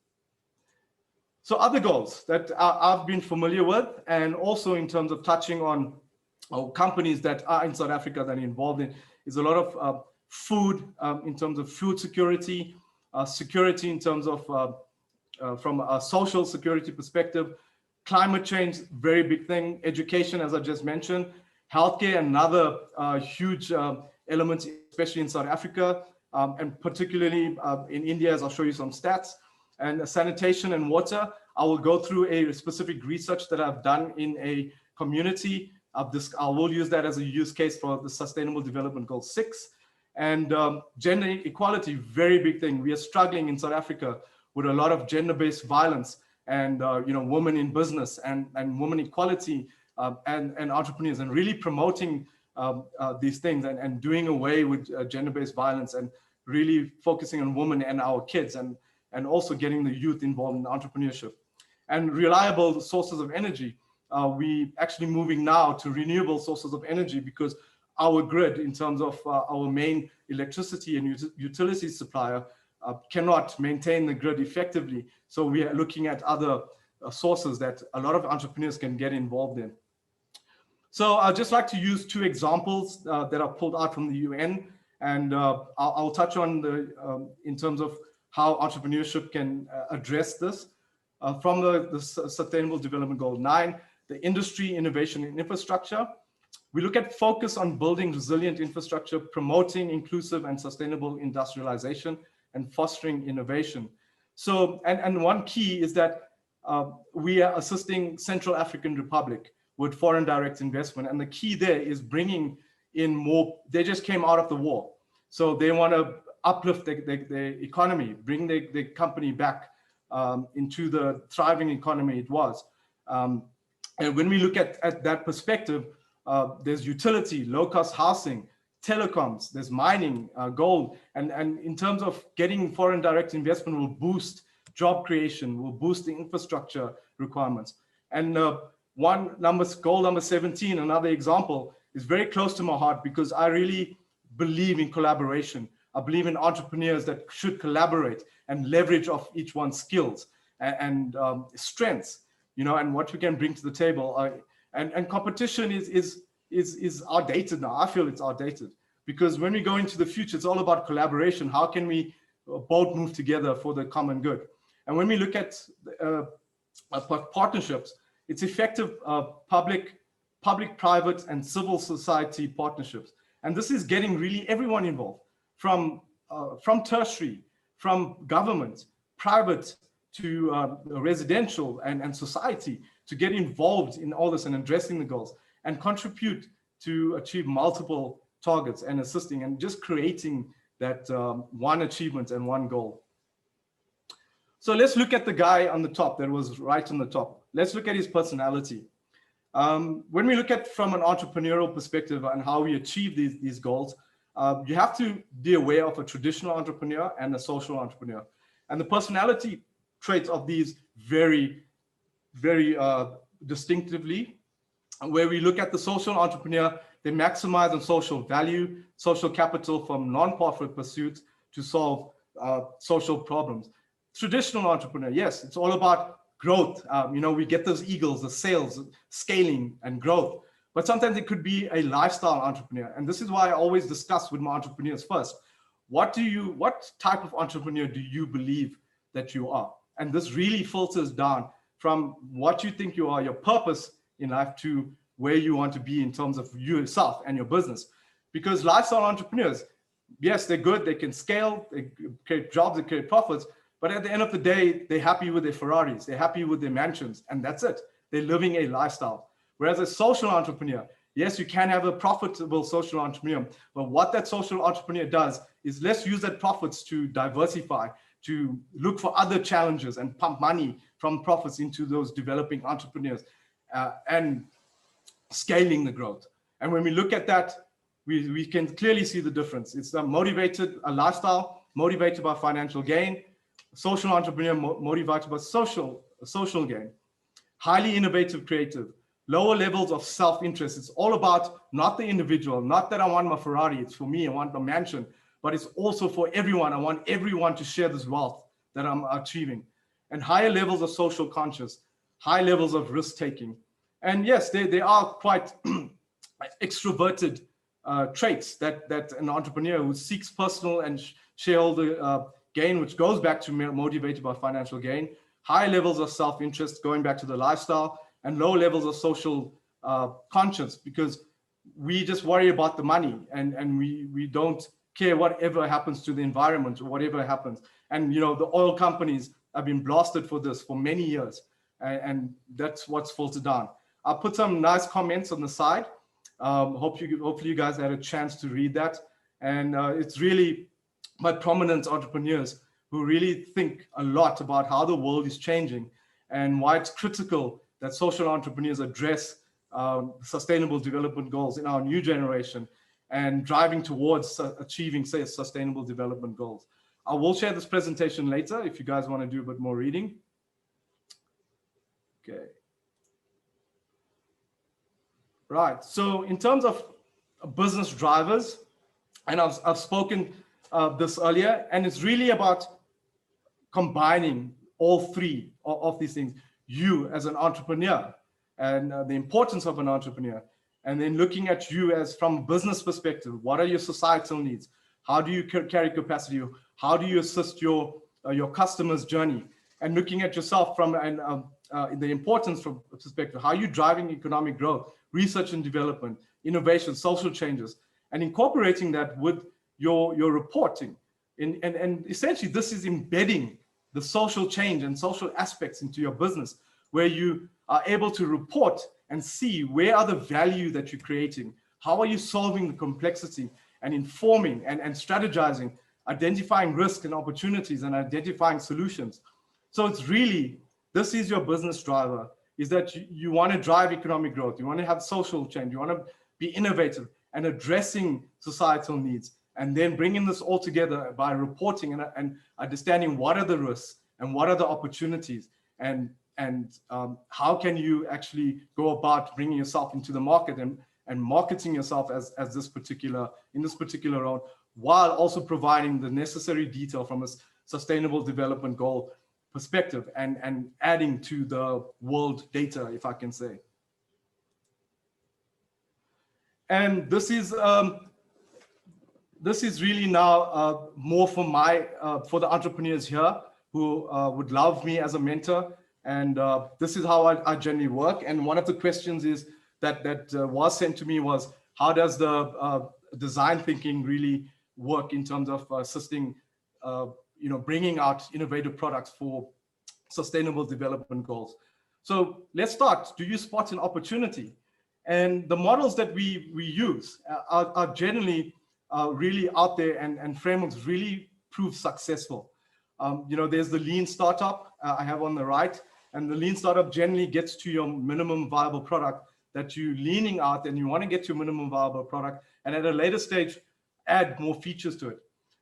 So other goals that I've been familiar with, and also in terms of touching on companies that are in South Africa that are involved in, is a lot of food, in terms of food security, security in terms of from a social security perspective, climate change, very big thing, education, as I just mentioned, healthcare, another huge element, especially in South Africa, and particularly in India, as I'll show you some stats, and sanitation and water. I will go through a specific research that I've done in a community of this. I will use that as a use case for the Sustainable Development Goal 6. And gender equality, very big thing. We are struggling in South Africa with a lot of gender-based violence, and women in business, and women equality, and entrepreneurs, and really promoting these things, and doing away with gender-based violence, and really focusing on women and our kids, and also getting the youth involved in entrepreneurship. And reliable sources of energy. We actually moving now to renewable sources of energy, because our grid, in terms of our main electricity and utility supplier, cannot maintain the grid effectively. So we are looking at other sources that a lot of entrepreneurs can get involved in. So I'd just like to use 2 examples that are pulled out from the UN, and I'll touch on in terms of how entrepreneurship can address this. From the Sustainable Development Goal 9, the industry, innovation, and infrastructure. We look at focus on building resilient infrastructure, promoting inclusive and sustainable industrialization, and fostering innovation. So, and one key is that we are assisting Central African Republic with foreign direct investment. And the key there is bringing in more. They just came out of the war. So they want to uplift their economy, bring their company back into the thriving economy it was. And when we look at that perspective, there's utility, low-cost housing, telecoms, there's mining, gold, and in terms of getting foreign direct investment will boost job creation, will boost the infrastructure requirements. And goal number 17, another example, is very close to my heart, because I really believe in collaboration. I believe in entrepreneurs that should collaborate and leverage off each one's skills and strengths, you know, and what we can bring to the table. And competition is outdated now. I feel it's outdated because when we go into the future, it's all about collaboration. How can we both move together for the common good? And when we look at partnerships, it's effective public, private, and civil society partnerships. And this is getting really everyone involved, from tertiary, from government, private to residential and society, to get involved in all this and addressing the goals and contribute to achieve multiple targets and assisting and just creating that one achievement and one goal. So let's look at the guy on the top that was right on the top. Let's look at his personality. When we look at from an entrepreneurial perspective and how we achieve these goals, you have to be aware of a traditional entrepreneur and a social entrepreneur. And the personality traits of these very, very distinctively. Where we look at the social entrepreneur, they maximize on social value, social capital from non-profit pursuits to solve social problems. Traditional entrepreneur, yes, it's all about growth. You know, we get those eagles, the sales, scaling and growth. But sometimes it could be a lifestyle entrepreneur. And this is why I always discuss with my entrepreneurs first. What type of entrepreneur do you believe that you are? And this really filters down from what you think you are, your purpose in life, to where you want to be in terms of you yourself and your business. Because lifestyle entrepreneurs, yes, they're good, they can scale, they create jobs, they create profits, but at the end of the day, they're happy with their Ferraris, they're happy with their mansions, and that's it. They're living a lifestyle. Whereas a social entrepreneur, yes, you can have a profitable social entrepreneur, but what that social entrepreneur does is let's use that profits to diversify, to look for other challenges and pump money from profits into those developing entrepreneurs and scaling the growth. And when we look at that, we can clearly see the difference. It's a lifestyle motivated by financial gain, social entrepreneur motivated by social gain, highly innovative, creative, lower levels of self-interest. It's all about not the individual, not that I want my Ferrari, it's for me, I want the mansion, but it's also for everyone. I want everyone to share this wealth that I'm achieving. And higher levels of social conscious, high levels of risk-taking. And yes, they are quite extroverted traits that an entrepreneur who seeks personal and shareholder gain, which goes back to motivated by financial gain, high levels of self-interest, going back to the lifestyle, and low levels of social conscience, because we just worry about the money and we don't care whatever happens to the environment or whatever happens. And you know, the oil companies have been blasted for this for many years, and that's what's filtered down. I'll put some nice comments on the side. Hopefully you guys had a chance to read that. And it's really my prominent entrepreneurs who really think a lot about how the world is changing and why it's critical that social entrepreneurs address sustainable development goals in our new generation and driving towards achieving, say, sustainable development goals. I will share this presentation later if you guys want to do a bit more reading. Okay. Right, so in terms of business drivers, and I've spoken this earlier, and it's really about combining all three of these things. You as an entrepreneur and the importance of an entrepreneur, and then looking at you as from a business perspective, what are your societal needs? How do you carry capacity? How do you assist your customer's journey? And looking at yourself from the importance from perspective, how are you driving economic growth, research and development, innovation, social changes, and incorporating that with your reporting. And essentially this is embedding the social change and social aspects into your business, where you are able to report and see where are the value that you're creating, how are you solving the complexity and informing and strategizing, identifying risk and opportunities and identifying solutions. So it's really, this is your business driver, is that you want to drive economic growth, you want to have social change, you want to be innovative and addressing societal needs, and then bringing this all together by reporting and understanding what are the risks and what are the opportunities, and how can you actually go about bringing yourself into the market and marketing yourself as in this particular role, while also providing the necessary detail from a sustainable development goal perspective and adding to the world data, if I can say. And this is really now more for for the entrepreneurs here who would love me as a mentor. And this is how I generally work. And one of the questions is that was sent to me was, how does the design thinking really work in terms of assisting, bringing out innovative products for sustainable development goals? So let's start. Do you spot an opportunity? And the models that we use are generally really out there, and frameworks really prove successful. There's the lean startup I have on the right, and the lean startup generally gets to your minimum viable product that you're leaning out, and you want to get to minimum viable product, and at a later stage, add more features to it.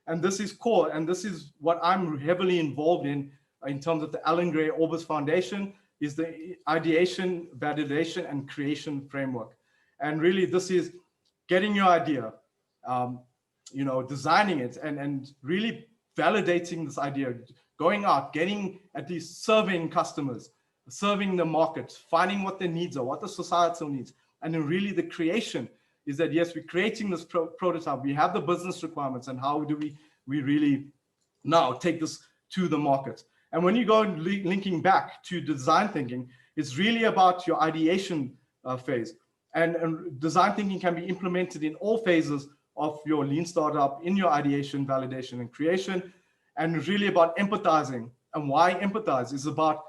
And this is core, and this is what I'm heavily involved in terms of the Alan Gray Orbis Foundation, is the ideation, validation, and creation framework. And really, this is getting your idea, designing it, and really validating this idea, going out, getting at least surveying customers, serving the market, finding what their needs are, what the societal needs. And then really the creation is that, yes, we're creating this prototype, we have the business requirements, and how do we really now take this to the market? And when you go linking back to design thinking, it's really about your ideation phase. And design thinking can be implemented in all phases of your lean startup, in your ideation, validation, and creation. And it's really about empathizing. And why empathize is about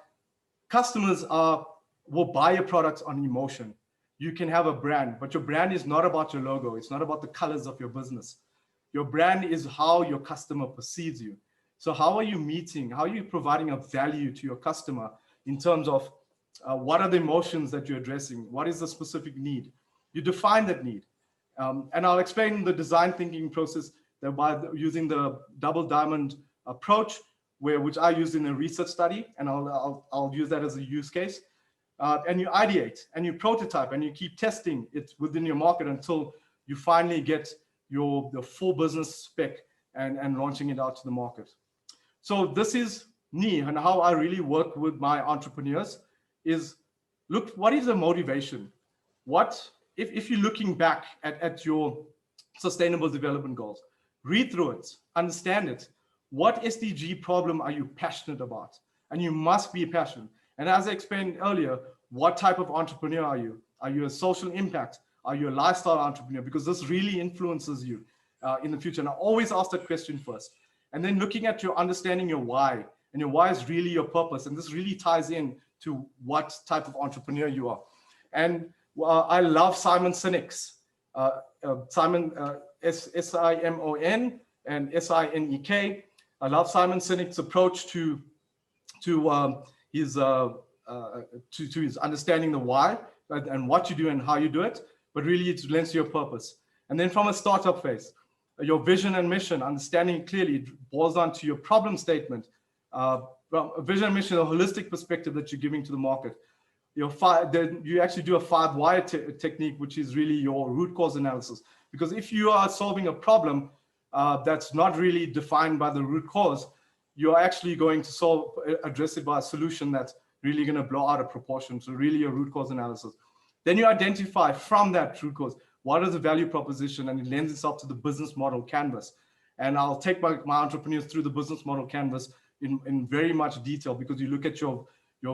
customers will buy your products on emotion. You can have a brand, but your brand is not about your logo. It's not about the colors of your business. Your brand is how your customer perceives you. So how are you meeting? How are you providing a value to your customer in terms of what are the emotions that you're addressing? What is the specific need? You define that need. And I'll explain the design thinking process by using the double diamond approach, which I used in a research study, and I'll use that as a use case. And you ideate and you prototype and you keep testing it within your market until you finally get the full business spec and launching it out to the market. So this is me, and how I really work with my entrepreneurs is, look, what is the motivation? What, if you're looking back at your sustainable development goals, read through it, understand it. What SDG problem are you passionate about? And you must be passionate. And as I explained earlier, what type of entrepreneur are you? Are you a social impact? Are you a lifestyle entrepreneur? Because this really influences you in the future. And I always ask that question first. And then looking at your understanding your why, and your why is really your purpose. And this really ties in to what type of entrepreneur you are. And I love Simon Sinek's, Simon, S-I-M-O-N and S-I-N-E-K. I love Simon Sinek's approach to his understanding the why and what you do and how you do it, but really it lends to your purpose. And then from a startup phase, your vision and mission, understanding it clearly, it boils down to your problem statement, from a vision and mission, a holistic perspective that you're giving to the market. You actually do a 5 why technique, which is really your root cause analysis. Because if you are solving a problem that's not really defined by the root cause, you're actually going to address it by a solution that's really going to blow out of proportion. So really your root cause analysis. Then you identify from that root cause, what is the value proposition, and it lends itself to the business model canvas. And I'll take my entrepreneurs through the business model canvas in very much detail, because you look at your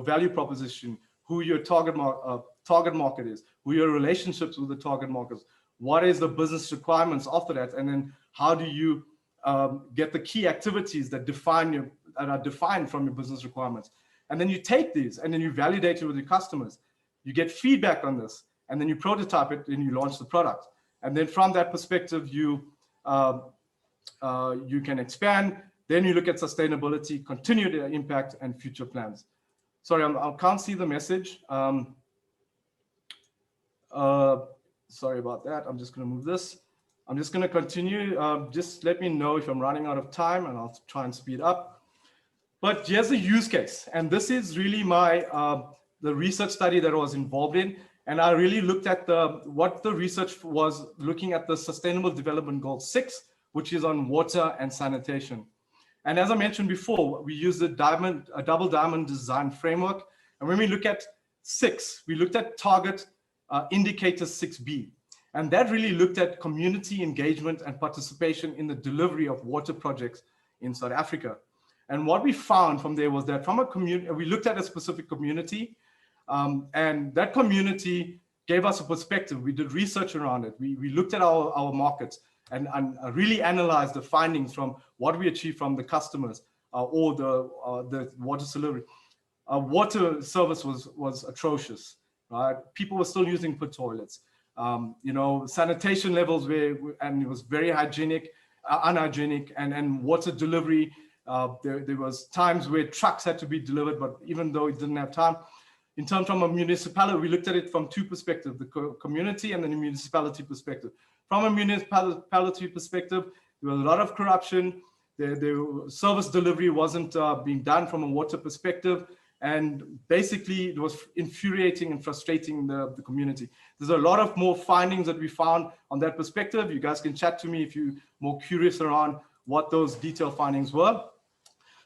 value proposition, who your target market is, who your relationships with the target markets, what is the business requirements after that, and then how do you get the key activities that are defined from your business requirements. And then you take these and then you validate it with your customers. You get feedback on this, and then you prototype it and you launch the product. And then from that perspective, you can expand. Then you look at sustainability, continued impact, and future plans. Sorry, I can't see the message. Sorry about that. I'm just going to move this. I'm just going to continue. Just let me know if I'm running out of time, and I'll try and speed up. But here's a use case. And this is really the research study that I was involved in. And I really looked at what the research was looking at the Sustainable Development Goal 6, which is on water and sanitation. And as I mentioned before, we use a double diamond design framework. And when we look at 6, we looked at target indicator 6B. And that really looked at community engagement and participation in the delivery of water projects in South Africa. And what we found from there was that from a community, we looked at a specific community, and that community gave us a perspective. We did research around it. We looked at our markets and really analyzed the findings from what we achieved from the customers or the water delivery. Water service was atrocious, right? People were still using pit toilets. Sanitation levels and it was very unhygienic, and water delivery. There was times where trucks had to be delivered, but even though it didn't have time, in terms from a municipality, we looked at it from 2 perspectives, the community and then the municipality perspective. From a municipality perspective, there was a lot of corruption. The service delivery wasn't being done from a water perspective. And basically, it was infuriating and frustrating the community. There's a lot of more findings that we found on that perspective. You guys can chat to me if you're more curious around what those detailed findings were.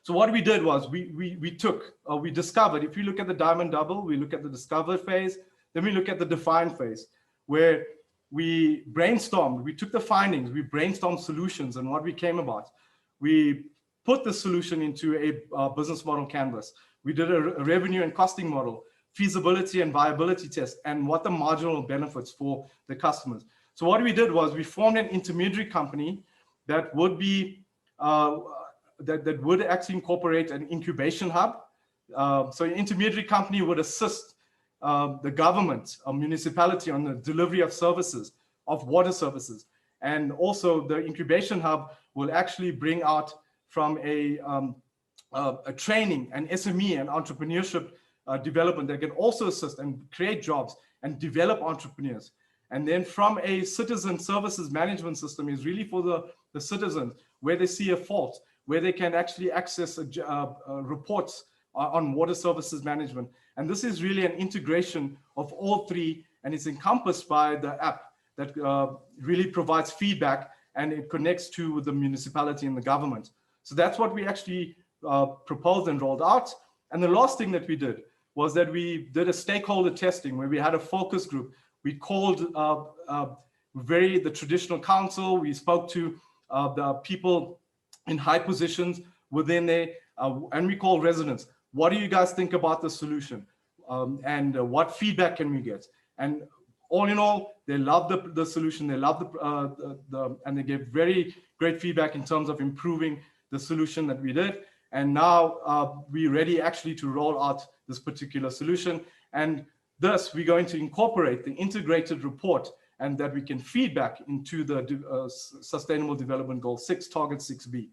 So what we did was we discovered, if you look at the diamond double, we look at the discover phase, then we look at the define phase, where we brainstormed, we took the findings, we brainstormed solutions and what we came about. We put the solution into a business model canvas. We did a revenue and costing model, feasibility and viability test, and what the marginal benefits for the customers. So what we did was we formed an intermediary company that would be that would actually incorporate an incubation hub. So an intermediary company would assist the government or municipality on the delivery of services, of water services. And also the incubation hub will actually bring out from a training and SME and entrepreneurship development that can also assist and create jobs and develop entrepreneurs. And then from a citizen services management system is really for the citizens, where they see a fault, where they can actually access reports on water services management. And this is really an integration of all 3, and it's encompassed by the app that really provides feedback, and it connects to the municipality and the government. So that's what we actually proposed and rolled out. And the last thing that we did was that we did a stakeholder testing where we had a focus group. We called the traditional council. We spoke to the people in high positions within there, and we called residents. What do you guys think about the solution? And what feedback can we get? And all in all, they loved the solution. They loved and they gave very great feedback in terms of improving the solution that we did. And now we're ready actually to roll out this particular solution. And thus, we're going to incorporate the integrated report and that we can feedback into the Sustainable Development Goal 6, Target 6B.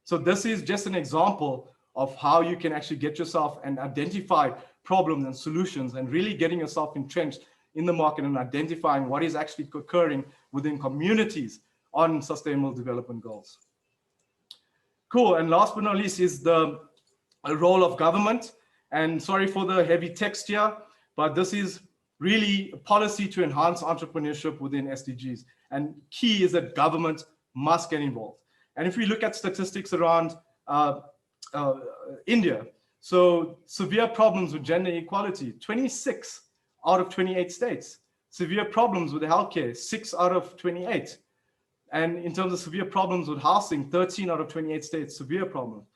So this is just an example of how you can actually get yourself and identify problems and solutions and really getting yourself entrenched in the market and identifying what is actually occurring within communities on Sustainable Development Goals. Cool, and last but not least is the role of government. And sorry for the heavy text here, but this is really a policy to enhance entrepreneurship within SDGs. And key is that government must get involved. And if we look at statistics around India, so severe problems with gender equality, 26 out of 28 states. Severe problems with healthcare, 6 out of 28. And in terms of severe problems with housing, 13 out of 28 states, severe problems.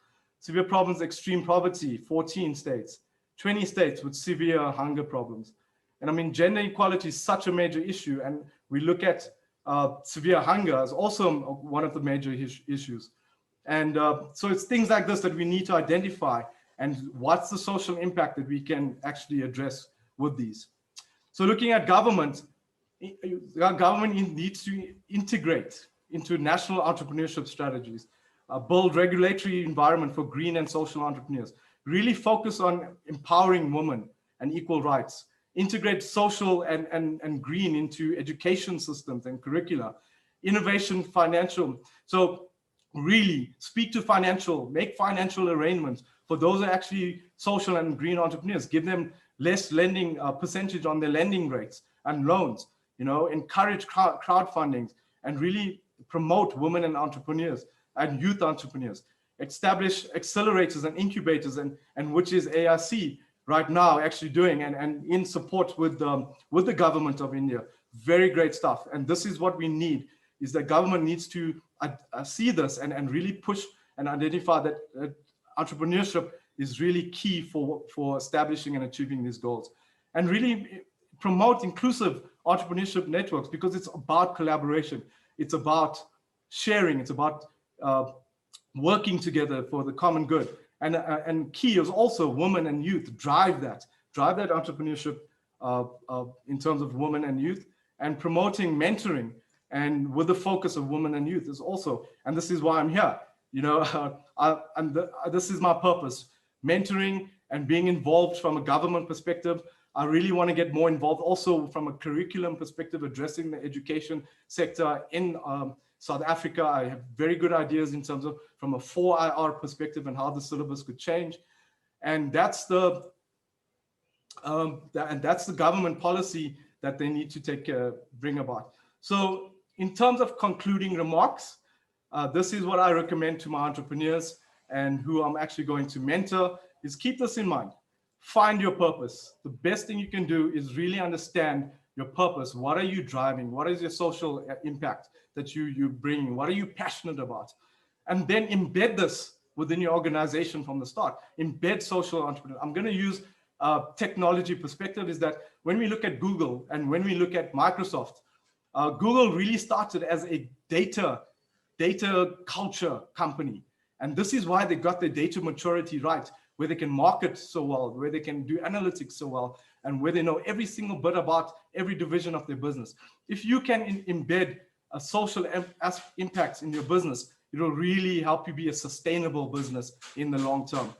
Severe problems, extreme poverty, 14 states. 20 states with severe hunger problems. And I mean, gender equality is such a major issue. And we look at severe hunger as also one of the major issues. And so it's things like this that we need to identify and what's the social impact that we can actually address with these. So looking at government needs to integrate into national entrepreneurship strategies, build regulatory environment for green and social entrepreneurs, really focus on empowering women and equal rights, integrate social and green into education systems and curricula, innovation, financial. So really speak to financial, make financial arrangements for those that are actually social and green entrepreneurs, give them less lending percentage on their lending rates and loans, you know, encourage crowdfunding and really promote women and entrepreneurs and youth entrepreneurs, establish accelerators and incubators, and which is AIC right now actually doing, and in support with the government of India. Very great stuff. And this is what we need, is that government needs to see this and really push and identify that entrepreneurship is really key for establishing and achieving these goals. And really promote inclusive entrepreneurship networks, because it's about collaboration. It's about sharing. It's about working together for the common good. And key is also women and youth. Drive that entrepreneurship in terms of women and youth, and promoting mentoring, and with the focus of women and youth is also, and this is why I'm here. You know, this is my purpose, mentoring and being involved from a government perspective. I really want to get more involved also from a curriculum perspective, addressing the education sector in South Africa. I have very good ideas in terms of from a 4IR perspective and how the syllabus could change. And that's the government policy that they need to bring about. So in terms of concluding remarks, this is what I recommend to my entrepreneurs and who I'm actually going to mentor, is keep this in mind. Find your purpose. The best thing you can do is really understand your purpose. What are you driving? What is your social impact that you bring? What are you passionate about? And then embed this within your organization from the start. Embed social entrepreneur. I'm going to use technology perspective, is that when we look at Google and when we look at Microsoft, Google really started as a data culture company. And this is why they got their data maturity right, where they can market so well, where they can do analytics so well, and where they know every single bit about every division of their business. If you can embed a social impact in your business, it will really help you be a sustainable business in the long term.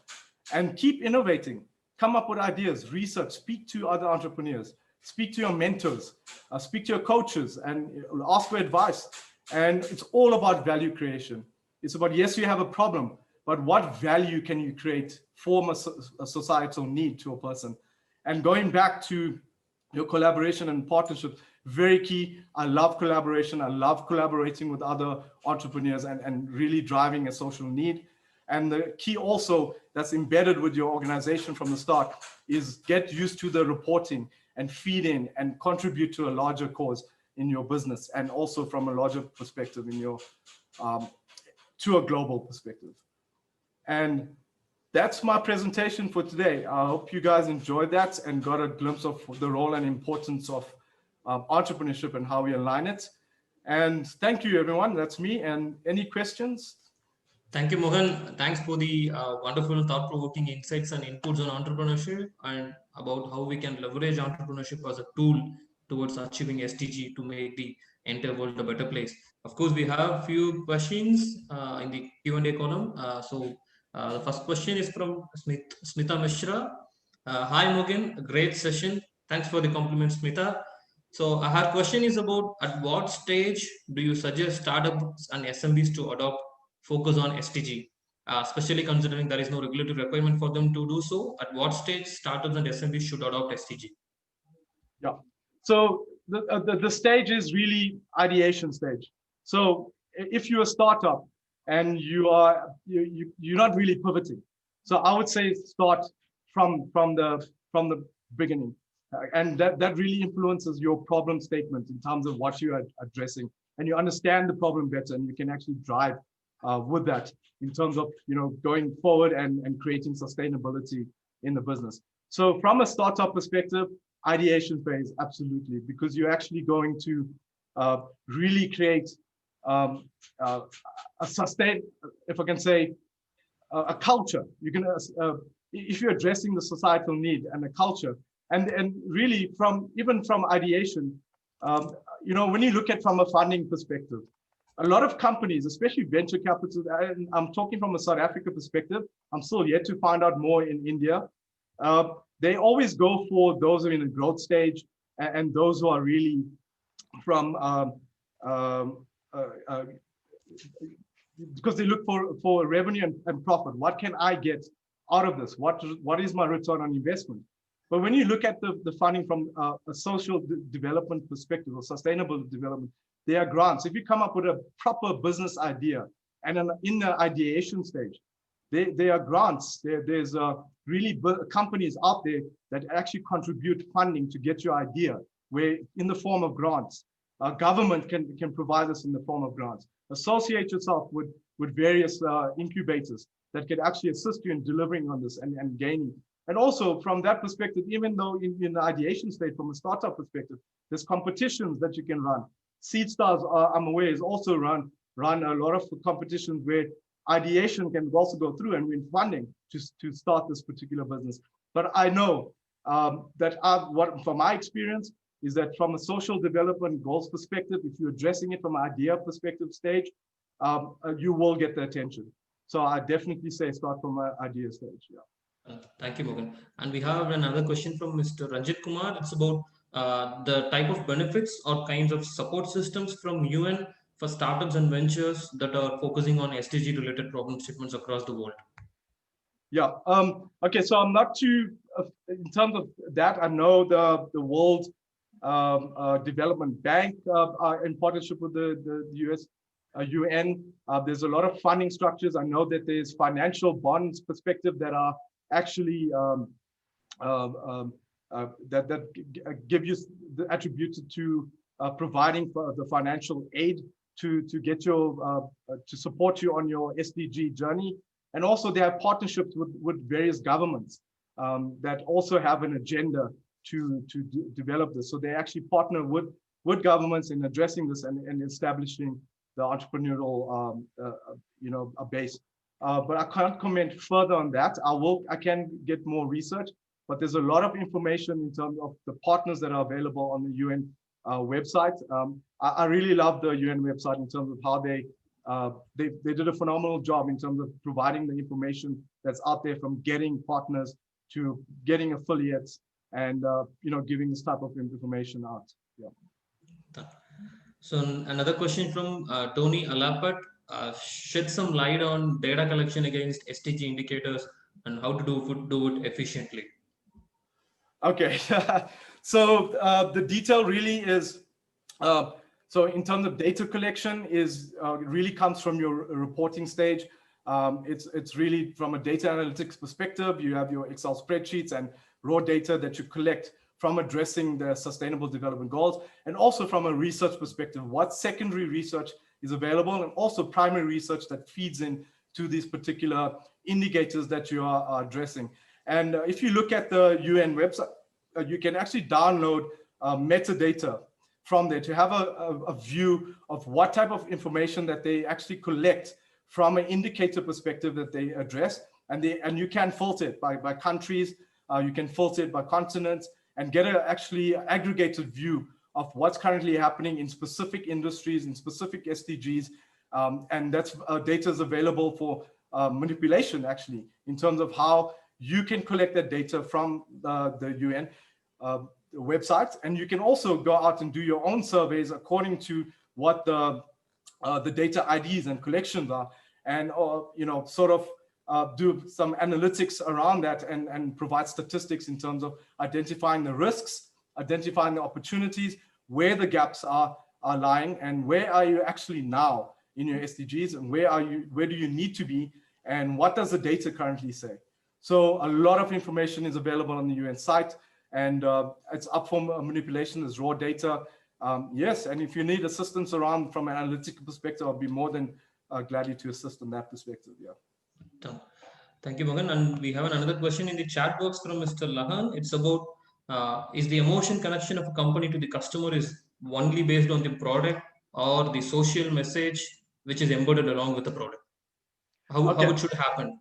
And keep innovating. Come up with ideas, research, speak to other entrepreneurs, speak to your mentors, speak to your coaches, and ask for advice. And it's all about value creation. It's about, yes, you have a problem, but what value can you create for a societal need to a person? And going back to your collaboration and partnership, very key. I love collaboration. I love collaborating with other entrepreneurs and really driving a social need. And the key also that's embedded with your organization from the start is get used to the reporting and feed in and contribute to a larger cause in your business, and also from a larger perspective in your to a global perspective. And that's my presentation for today. I hope you guys enjoyed that and got a glimpse of the role and importance of entrepreneurship and how we align it. And thank you, everyone. That's me. And any questions? Thank you, Mogen. Thanks for the wonderful thought-provoking insights and inputs on entrepreneurship, and about how we can leverage entrepreneurship as a tool towards achieving SDG to make the entire world a better place. Of course, we have a few questions in the Q&A column. The first question is from Smita Mishra. Hi, Mogen. Great session. Thanks for the compliment, Smita. So her question is about, at what stage do you suggest startups and SMBs to adopt focus on SDG, especially considering there is no regulatory requirement for them to do so? At what stage startups and SMBs should adopt SDG? Yeah. So the stage is really ideation stage. So if you're a startup and you're not really pivoting, so I would say start from the beginning, and that really influences your problem statement in terms of what you are addressing, and you understand the problem better, and you can actually drive with that in terms of going forward and creating sustainability in the business. So from a startup perspective, ideation phase, absolutely, because you're actually going to really create a sustain, if I can say, a culture. You're gonna, if you're addressing the societal need and the culture, and really even from ideation, when you look at from a funding perspective, a lot of companies, especially venture capital, and I'm talking from a South Africa perspective, I'm still yet to find out more in India. They always go for those who are in the growth stage and those who are really from, because they look for revenue and profit. What can I get out of this? What is my return on investment? But when you look at the funding from a social development perspective or sustainable development, there are grants. If you come up with a proper business idea and in the ideation stage, there are grants. There's really companies out there that actually contribute funding to get your idea, where in the form of grants. Government can provide us in the form of grants. Associate yourself with various incubators that can actually assist you in delivering on this and gaining. And also from that perspective, even though in the ideation stage, from a startup perspective, there's competitions that you can run. Seed Stars, I'm aware, is also run a lot of competitions where ideation can also go through and win funding to start this particular business. But I know that from my experience, is that from a social development goals perspective, if you're addressing it from an idea perspective stage, you will get the attention. So I definitely say start from an idea stage. Yeah. Thank you, Mogen. And we have another question from Mr. Ranjit Kumar. It's about the type of benefits or kinds of support systems from UN for startups and ventures that are focusing on SDG related problem statements across the world. Yeah. Okay. So I'm not too, in terms of that, I know the World Development Bank in partnership with the US UN. There's a lot of funding structures. I know that there's financial bonds perspective that are actually that give you the attributed to providing for the financial aid to get your to support you on your SDG journey. And also there are partnerships with various governments that also have an agenda to develop this. So they actually partner with governments in addressing this and establishing the entrepreneurial a base. But I can't comment further on that. I can get more research, but there's a lot of information in terms of the partners that are available on the UN website. I really love the UN website in terms of how they did a phenomenal job in terms of providing the information that's out there, from getting partners to getting affiliates and giving this type of information out. Yeah. So another question from Tony Alapat. Shed some light on data collection against SDG indicators and how to do it efficiently. Okay. So the detail really is, so in terms of data collection is really comes from your reporting stage. It's really from a data analytics perspective. You have your Excel spreadsheets and raw data that you collect from addressing the sustainable development goals, and also from a research perspective, what secondary research is available, and also primary research that feeds in to these particular indicators that you are addressing. And if you look at the UN website, you can actually download metadata from there to have a view of what type of information that they actually collect from an indicator perspective that they address. And you can filter it by countries, you can filter it by continents, and get an actually aggregated view of what's currently happening in specific industries, in specific SDGs. And that's data is available for manipulation, actually, in terms of how you can collect that data from the UN website. And you can also go out and do your own surveys according to what the data IDs and collections are, and sort of do some analytics around that and provide statistics in terms of identifying the risks, identifying the opportunities, where the gaps are lying, and where are you actually now in your SDGs, and where do you need to be, and what does the data currently say? So a lot of information is available on the UN site, and it's up for manipulation. There's raw data. Yes, and if you need assistance around from an analytical perspective, I'll be more than glad to assist in that perspective. Yeah. Thank you, Mogen. And we have another question in the chat box from Mr. Lahan. It's about, is the emotion connection of a company to the customer is only based on the product or the social message which is embedded along with the product? How it should happen?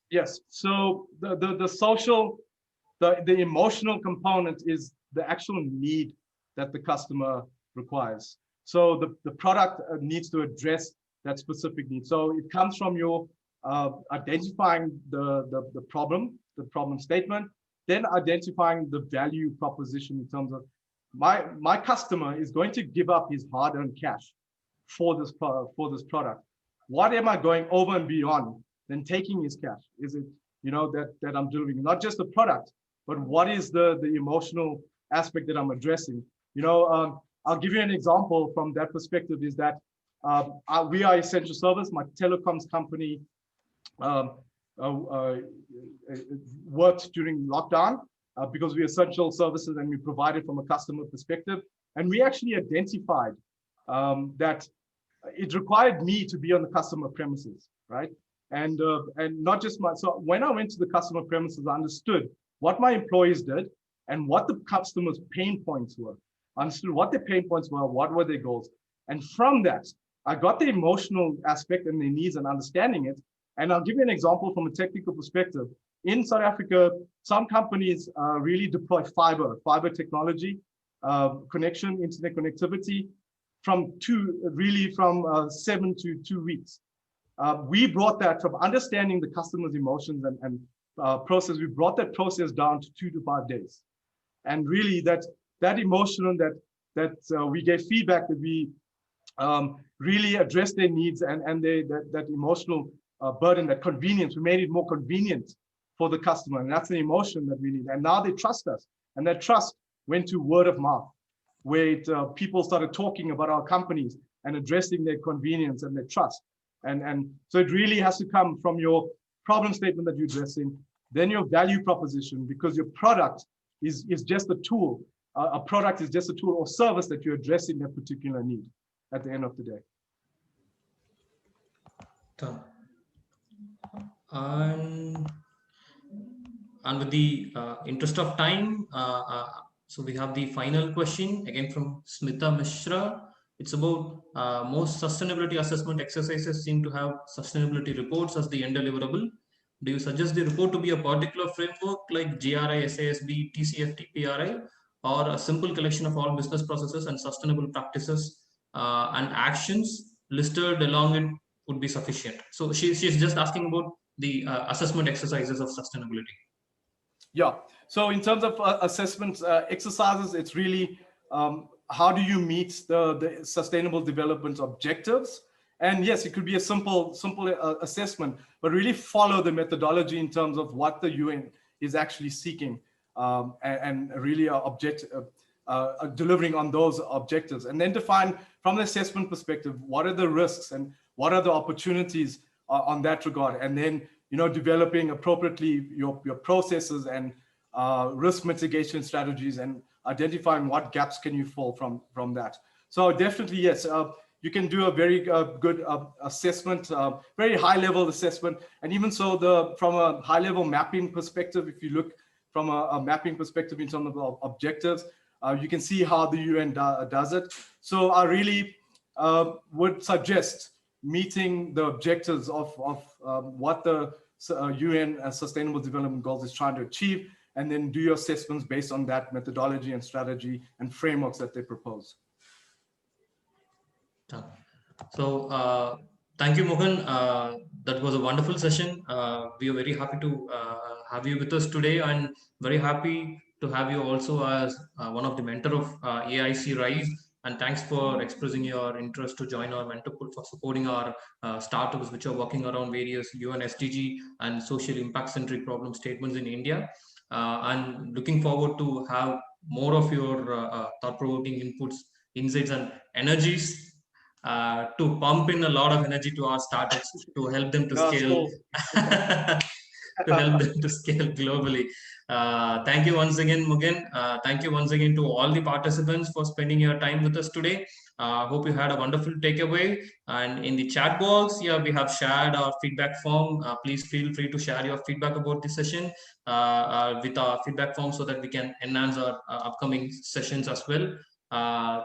Yes. So the social, the emotional component is the actual need that the customer requires. So the product needs to address that specific need. So it comes from your identifying the problem statement, then identifying the value proposition in terms of my customer is going to give up his hard-earned cash for this product. What am I going over and beyond than taking his cash? Is it that I'm delivering not just the product, but what is the emotional aspect that I'm addressing? I'll give you an example from that perspective is that we are essential service. My telecoms company worked during lockdown because we're essential services and we provided from a customer perspective. And we actually identified that it required me to be on the customer premises, right? And not just so when I went to the customer premises, I understood what my employees did and what the customers' pain points were. I understood what their pain points were, what were their goals. And from that, I got the emotional aspect and their needs and understanding it. And I'll give you an example from a technical perspective. In South Africa, some companies really deploy fiber technology, connection, internet connectivity from 7 to 2 weeks. We brought that from understanding the customer's emotions and process. We brought that process down to 2 to 5 days. And really that emotional, that we gave feedback that we really addressed their needs and that emotional burden, that convenience. We made it more convenient for the customer, and that's the emotion that we need. And now they trust us, and that trust went to word of mouth, where people started talking about our companies and addressing their convenience and their trust. And so it really has to come from your problem statement that you're addressing, then your value proposition, because your product is just a tool. A product is just a tool or service that you're addressing that particular need at the end of the day. And with the interest of time, so we have the final question again from Smita Mishra. It's about most sustainability assessment exercises seem to have sustainability reports as the end deliverable. Do you suggest the report to be a particular framework like GRI, SASB, TCFD, PRI, or a simple collection of all business processes and sustainable practices and actions listed along it would be sufficient? So she's just asking about the assessment exercises of sustainability. Yeah. So in terms of assessment exercises, it's really how do you meet the sustainable development objectives? And yes, it could be a simple assessment, but really follow the methodology in terms of what the UN is actually seeking and really delivering on those objectives. And then define from the assessment perspective, what are the risks and what are the opportunities on that regard? And then, developing appropriately your processes and risk mitigation strategies and identifying what gaps can you fill from that. So definitely, yes, you can do a very good assessment, very high level assessment. And even so, from a high level mapping perspective, if you look from a mapping perspective in terms of objectives, you can see how the UN does it. So I really would suggest meeting the objectives of what the UN Sustainable Development Goals is trying to achieve, and then do your assessments based on that methodology and strategy and frameworks that they propose. So thank you, Mogen. That was a wonderful session. We are very happy to have you with us today, and very happy to have you also as one of the mentor of AIC Raise. And thanks for expressing your interest to join our mentor pool, for supporting our startups which are working around various UN SDG and social impact-centric problem statements in India. And looking forward to have more of your thought-provoking inputs, insights, and energies to pump in a lot of energy to our startups to help them to scale. To help them to scale globally. Thank you once again, Mogen. Thank you once again to all the participants for spending your time with us today. Hope you had a wonderful takeaway. And in the chat box, we have shared our feedback form. Please feel free to share your feedback about this session with our feedback form so that we can enhance our upcoming sessions as well.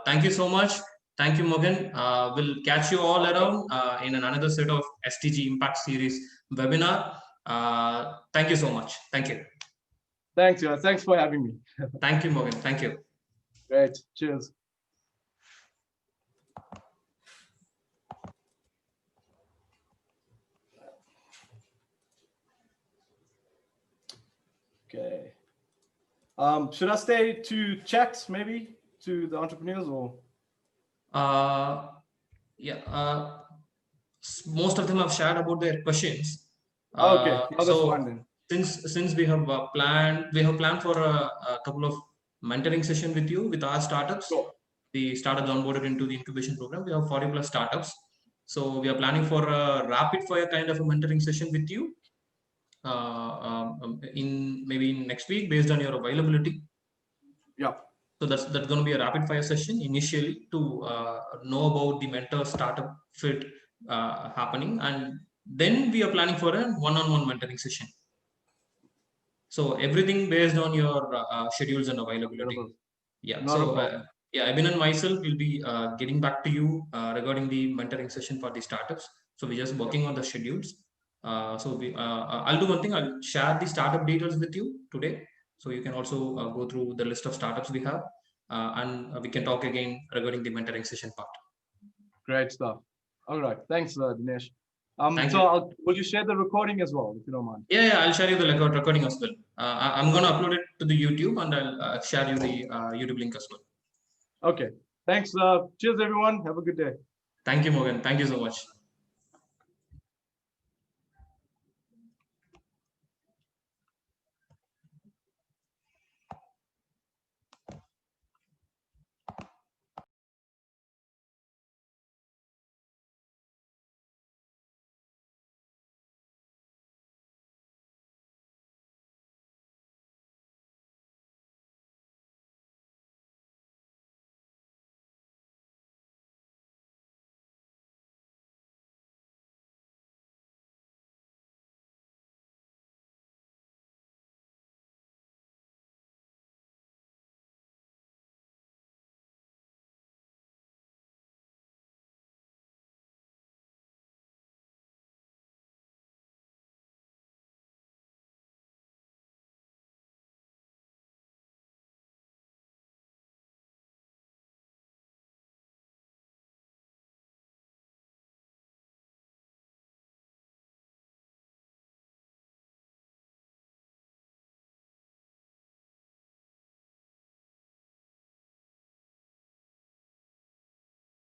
Thank you so much. Thank you, Mogen. We'll catch you all around in another set of SDG Impact Series webinar. Thank you so much. Thank you. Thanks, guys. Thanks for having me. Thank you, Mogen. Thank you. Great. Cheers. Okay. Should I stay to chat maybe to the entrepreneurs or? Most of them have shared about their questions. Okay. That's so fine then. Since we have planned for a couple of mentoring session with you with our startups. Sure. the startups onboarded into the incubation program. We have 40 plus startups. So we are planning for a rapid fire kind of a mentoring session with you in maybe next week based on your availability. Yeah. So that's going to be a rapid fire session initially to know about the mentor startup fit happening, and then we are planning for a one-on-one mentoring session. So everything based on your schedules and availability. Yeah. Not a problem. Yeah, Abhin and myself will be getting back to you regarding the mentoring session for the startups. So we're just working on the schedules. I'll do one thing. I'll share the startup details with you today. So you can also go through the list of startups we have, and we can talk again regarding the mentoring session part. Great stuff. All right. Thanks, Dinesh. Thank you. Will you share the recording as well, if you don't mind? Yeah, I'll share you the recording as well. I'm going to upload it to the YouTube, and I'll share you the YouTube link as well. Okay. Thanks. Cheers, everyone. Have a good day. Thank you, Mogen. Thank you so much.